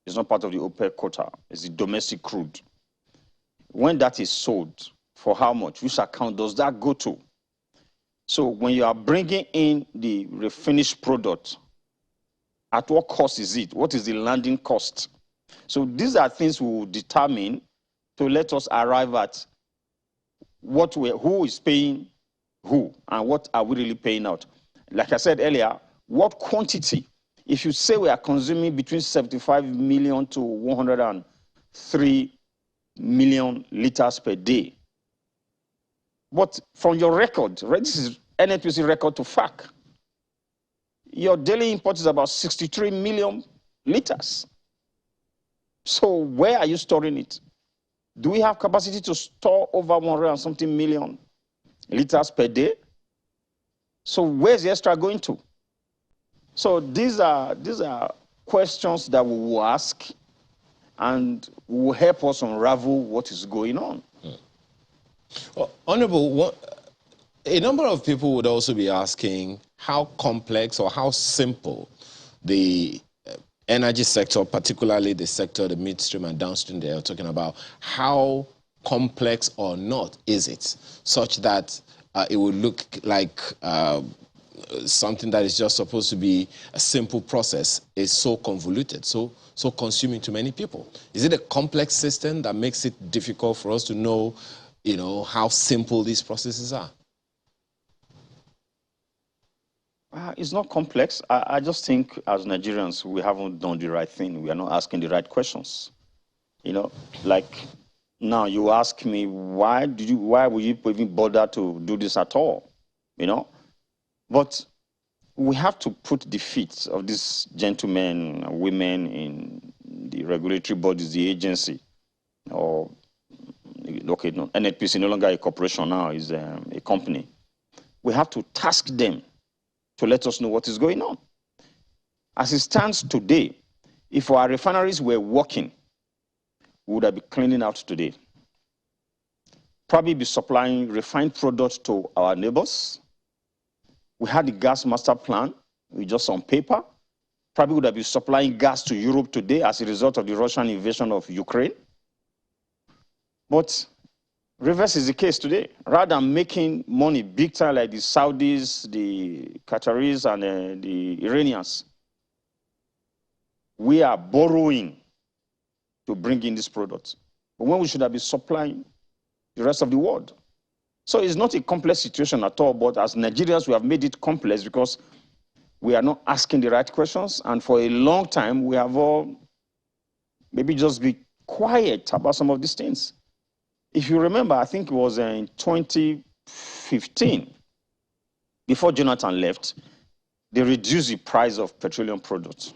It's not part of the OPEC quota, it's the domestic crude. When that is sold, for how much? Which account does that go to? So when you are bringing in the refinished product, at what cost is it? What is the landing cost? So these are things we will determine to let us arrive at who is paying who and what are we really paying out. Like I said earlier, what quantity? If you say we are consuming between 75 million to 103 million liters per day, but from your record, this is NNPC record to fact, your daily import is about 63 million liters. So where are you storing it? Do we have capacity to store over 100 and something million liters per day? So where's the extra going to? So these are questions that we will ask and will help us unravel what is going on. Well, Honorable, a number of people would also be asking how complex or how simple the energy sector, particularly the sector, the midstream and downstream they are talking about, how complex or not is it, such that it would look like something that is just supposed to be a simple process is so convoluted, so consuming to many people? Is it a complex system that makes it difficult for us to know, how simple these processes are? It's not complex. I just think as Nigerians, we haven't done the right thing. We are not asking the right questions. Like now you ask me, why would you even bother to do this at all? But we have to put the feet of these gentlemen and women in the regulatory bodies, the agency, or, okay, no, NNPC no longer a corporation now, is a company. We have to task them to let us know what is going on. As it stands today, if our refineries were working, we would have been cleaning out today. Probably be supplying refined products to our neighbors. We had the gas master plan, just on paper. Probably would have been supplying gas to Europe today as a result of the Russian invasion of Ukraine. But reverse is the case today. Rather than making money big time like the Saudis, the Qataris, and the Iranians, we are borrowing to bring in these products. But when we should have been supplying the rest of the world. So it's not a complex situation at all, but as Nigerians, we have made it complex because we are not asking the right questions. And for a long time, we have all maybe just be quiet about some of these things. If you remember, I think it was in 2015, before Jonathan left, they reduced the price of petroleum products.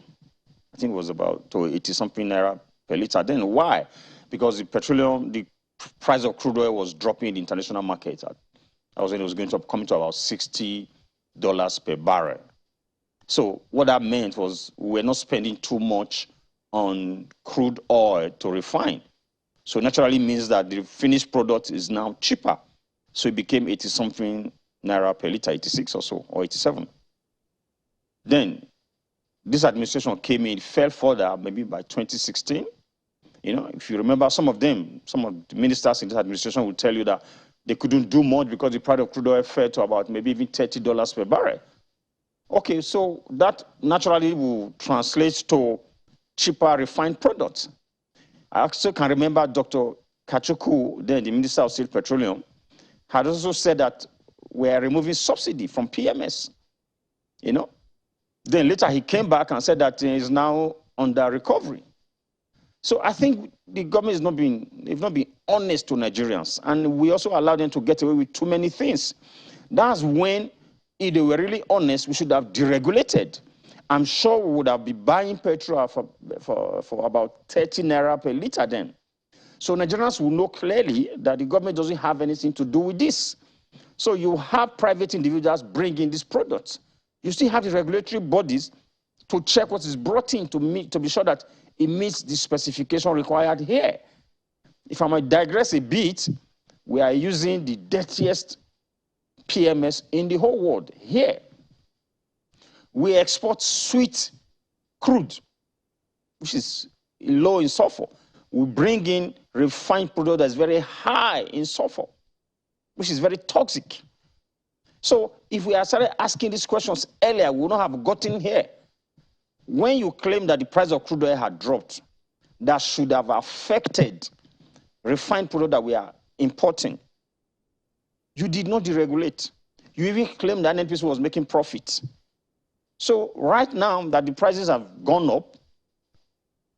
I think it was about 80-something naira per liter. Then why? Because the price of crude oil was dropping in the international market. I was when it was going to come to about $60 per barrel. So what that meant was we're not spending too much on crude oil to refine. So naturally means that the finished product is now cheaper. So it became 80-something naira per liter, 86 or so, or 87. Then this administration came in, fell further, maybe by 2016. If you remember, some of the ministers in this administration will tell you that they couldn't do much because the price of crude oil fell to about maybe even $30 per barrel. Okay, so that naturally will translate to cheaper refined products. I also can remember Dr. Kachuku, then the Minister of State Petroleum, had also said that we are removing subsidy from PMS. Then later he came back and said that it is now under recovery. So I think the government they've not been honest to Nigerians. And we also allow them to get away with too many things. That's when, if they were really honest, we should have deregulated. I'm sure we would have been buying petrol for about 30 naira per liter then. So Nigerians will know clearly that the government doesn't have anything to do with this. So you have private individuals bringing these products. You still have the regulatory bodies to check what is brought in to be sure that it meets the specification required here. If I might digress a bit, we are using the dirtiest PMS in the whole world here. We export sweet crude, which is low in sulfur. We bring in refined product that's very high in sulfur, which is very toxic. So if we had started asking these questions earlier, we would not have gotten here. When you claim that the price of crude oil had dropped, that should have affected refined product that we are importing. You did not deregulate. You even claimed that NNPC was making profits. So right now that the prices have gone up,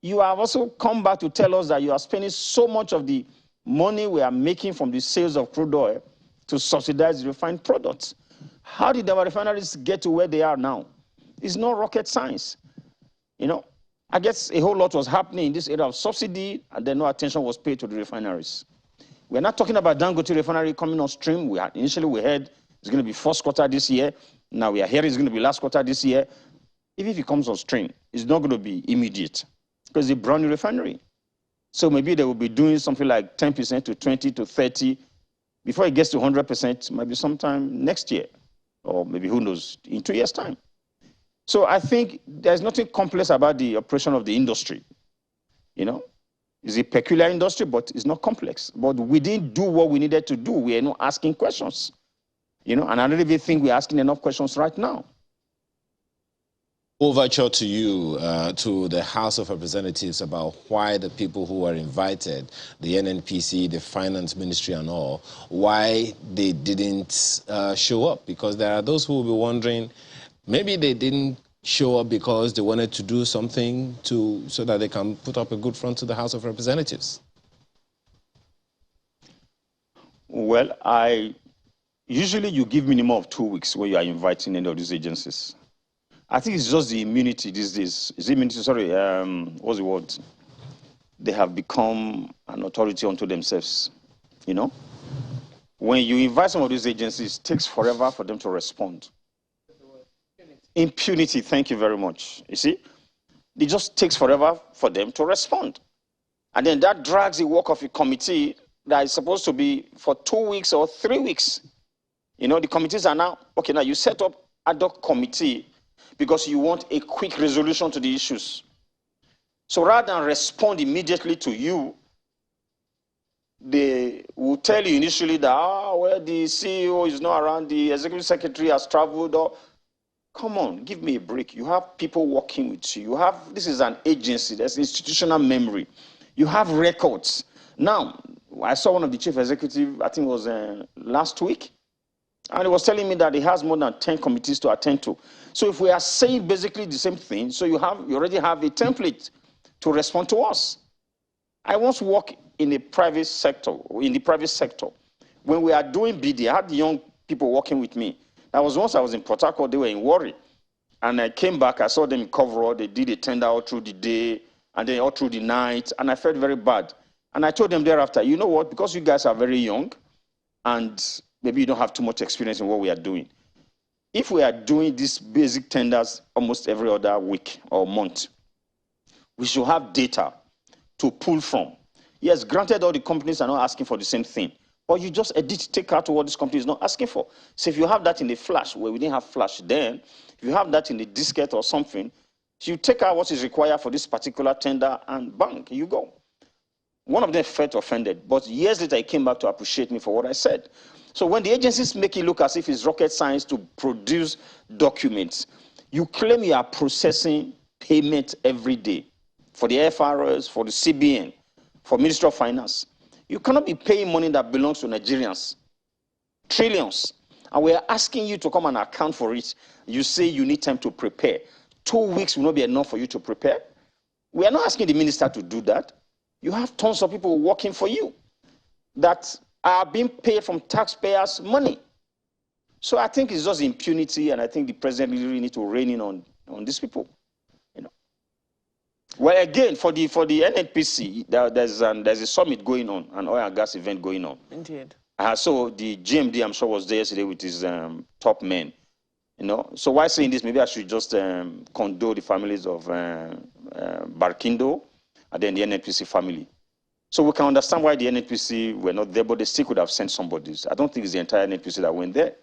you have also come back to tell us that you are spending so much of the money we are making from the sales of crude oil to subsidize the refined products. How did our refineries get to where they are now? It's not rocket science. I guess a whole lot was happening in this area of subsidy, and then no attention was paid to the refineries. We're not talking about Dangote refinery coming on stream. Initially we heard it's going to be first quarter this year. Now we are hearing it's going to be last quarter this year. Even if it comes on stream, it's not going to be immediate because it's a brand new refinery. So maybe they will be doing something like 10% to 20 to 30. Before it gets to 100%, maybe sometime next year, or maybe who knows, in 2 years' time. So I think there's nothing complex about the operation of the industry. It's a peculiar industry, but it's not complex. But we didn't do what we needed to do. We are not asking questions. You know, and I don't even think we're asking enough questions right now. Overture to you, to the House of Representatives about why the people who were invited, the NNPC, the Finance Ministry and all, why they didn't show up. Because there are those who will be wondering, maybe they didn't show up because they wanted to do something so that they can put up a good front to the House of Representatives. Well, usually you give minimum of 2 weeks when you are inviting any of these agencies. I think it's just the immunity these days. Is immunity, sorry, what's the word? They have become an authority unto themselves, you know? When you invite some of these agencies, it takes forever for them to respond. Impunity, thank you very much. You see? It just takes forever for them to respond. And then that drags the work of a committee that is supposed to be for 2 weeks or 3 weeks. You know, the committees are now, okay, now you set up ad hoc committee because you want a quick resolution to the issues. So rather than respond immediately to you, they will tell you initially that, well, the CEO is not around, the executive secretary has traveled. Or, come on, give me a break. You have people working with you. This is an agency, there's institutional memory. You have records. Now, I saw one of the chief executive, I think it was last week, and he was telling me that he has more than 10 committees to attend to. So if we are saying basically the same thing, so you already have a template to respond to us. I once worked in the private sector. When we are doing BD, I had young people working with me. Once I was in Port Harcourt, they were in Warri. And I came back, I saw them in cover, they did a tender all through the day, and then all through the night, and I felt very bad. And I told them thereafter, you know what, because you guys are very young, and maybe you don't have too much experience in what we are doing. If we are doing these basic tenders almost every other week or month, we should have data to pull from. Yes, granted, all the companies are not asking for the same thing, but you just take out what this company is not asking for. So if you have that in the flash, where we didn't have flash then, if you have that in the diskette or something, so you take out what is required for this particular tender and bang, you go. One of them felt offended, but years later he came back to appreciate me for what I said. So when the agencies make it look as if it's rocket science to produce documents, you claim you are processing payment every day for the FRS, for the CBN, for Ministry of Finance. You cannot be paying money that belongs to Nigerians, trillions. And we are asking you to come and account for it. You say you need time to prepare. 2 weeks will not be enough for you to prepare. We are not asking the minister to do that. You have tons of people working for you that are being paid from taxpayers' money. So I think it's just impunity, and I think the president really needs to rein in on these people. You know. Well, again, for the NNPC, there's a summit going on, an oil and gas event going on. Indeed. So the GMD, I'm sure, was there yesterday with his top men. You know, so why saying this? Maybe I should just condole the families of Barkindo and then the NNPC family. So we can understand why the NNPC were not there, but they still could have sent somebody. I don't think it's the entire NNPC that went there.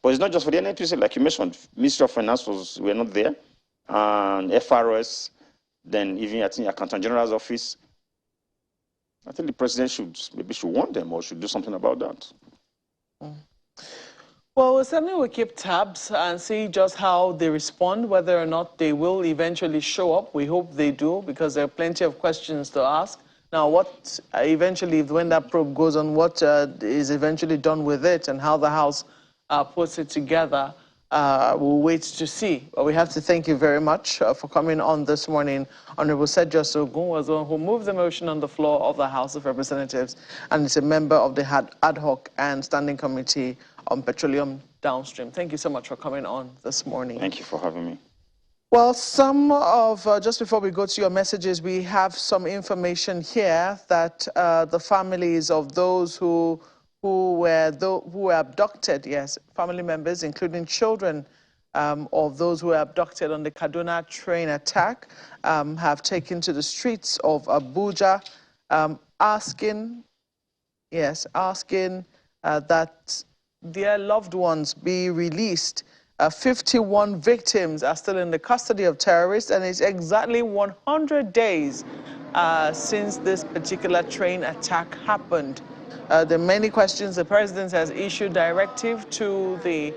But it's not just for the NNPC, like you mentioned, Ministry of Finance were not there, and FRS, then even I think Accountant General's office. I think the president should warn them or should do something about that. Well, we certainly will keep tabs and see just how they respond, whether or not they will eventually show up. We hope they do, because there are plenty of questions to ask. Now, what eventually, when that probe goes on, what is eventually done with it and how the House puts it together, we'll wait to see. But we have to thank you very much for coming on this morning. Honorable Sedgwick Ogun was the one who moved the motion on the floor of the House of Representatives and is a member of the ad hoc and standing committee on petroleum downstream. Thank you so much for coming on this morning. Thank you for having me. Well, just before we go to your messages, we have some information here that the families of those who were abducted, yes, family members, including children of those who were abducted on the Kaduna train attack, have taken to the streets of Abuja, asking that their loved ones be released. 51 victims are still in the custody of terrorists, and it's exactly 100 days since this particular train attack happened. There are many questions. The president has issued directive to the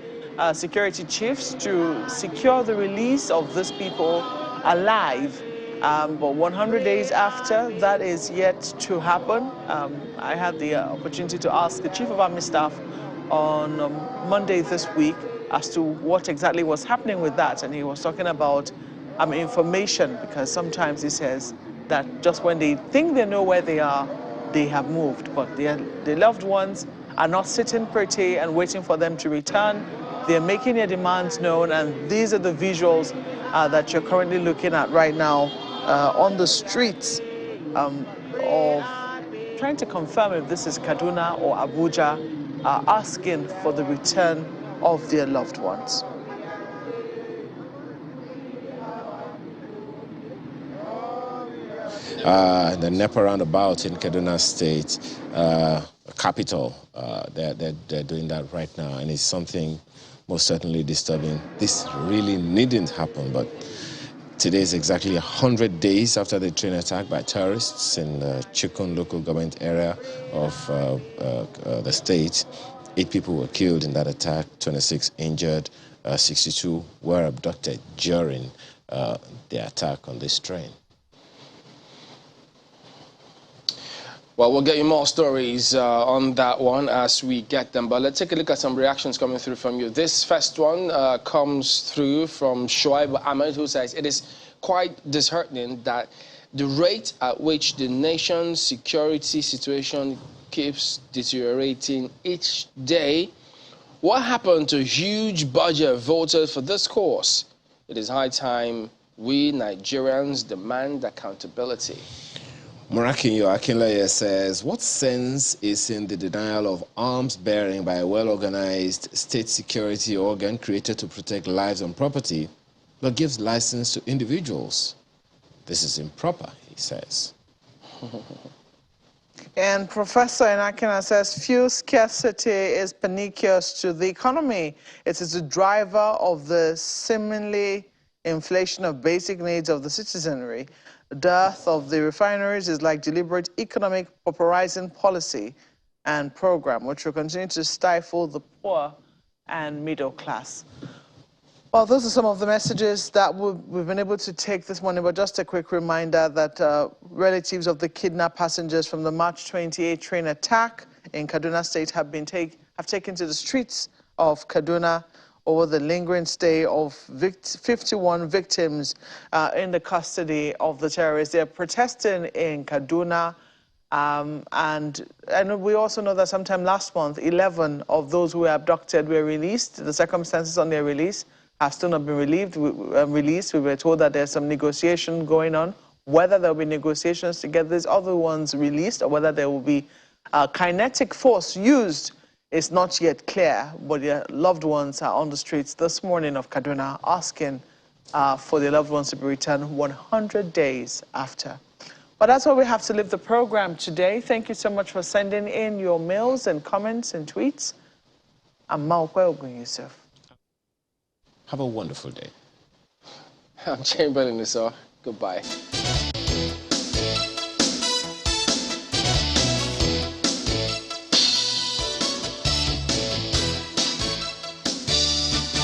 security chiefs to secure the release of these people alive. But 100 days after, that is yet to happen. I had the opportunity to ask the Chief of Army Staff on Monday this week as to what exactly was happening with that. And he was talking about information, because sometimes he says that just when they think they know where they are, they have moved. But their loved ones are not sitting pretty and waiting for them to return. They're making their demands known, and these are the visuals that you're currently looking at right now on the streets of trying to confirm if this is Kaduna or Abuja, asking for the return of their loved ones. The NEPA roundabout in Kaduna State capital, they're doing that right now, and it's something most certainly disturbing. This really needn't happen, but today is exactly 100 days after the train attack by terrorists in the Chikun local government area of the state. 8 people were killed in that attack, 26 injured, 62 were abducted during the attack on this train. Well, we'll get you more stories on that one as we get them. But let's take a look at some reactions coming through from you. This first one comes through from Shoaib Ahmed, who says, it is quite disheartening that the rate at which the nation's security situation keeps deteriorating each day. What happened to huge budget voted for this course? It is high time we Nigerians demand accountability. Murakinyo Akinleye says, what sense is in the denial of arms bearing by a well-organized state security organ created to protect lives and property, but gives license to individuals? This is improper, he says. And Professor Inakina says, fuel scarcity is pernicious to the economy. It is a driver of the seemingly inflation of basic needs of the citizenry. The death of the refineries is like deliberate economic pauperizing policy and program, which will continue to stifle the poor and middle class. Well, those are some of the messages that we've been able to take this morning, but just a quick reminder that relatives of the kidnapped passengers from the March 28 train attack in Kaduna State have taken to the streets of Kaduna over the lingering stay of 51 victims in the custody of the terrorists. They're protesting in Kaduna, and we also know that sometime last month, 11 of those who were abducted were released. The circumstances on their release have still not been released. We were told that there's some negotiation going on. Whether there will be negotiations to get these other ones released or whether there will be kinetic force used is not yet clear, but their loved ones are on the streets this morning of Kaduna asking for their loved ones to be returned 100 days after. But that's where we have to leave the program today. Thank you so much for sending in your mails and comments and tweets. I'm Maokwe Ogun Yusuf. Have a wonderful day. I'm Chamberlain, sir. Goodbye.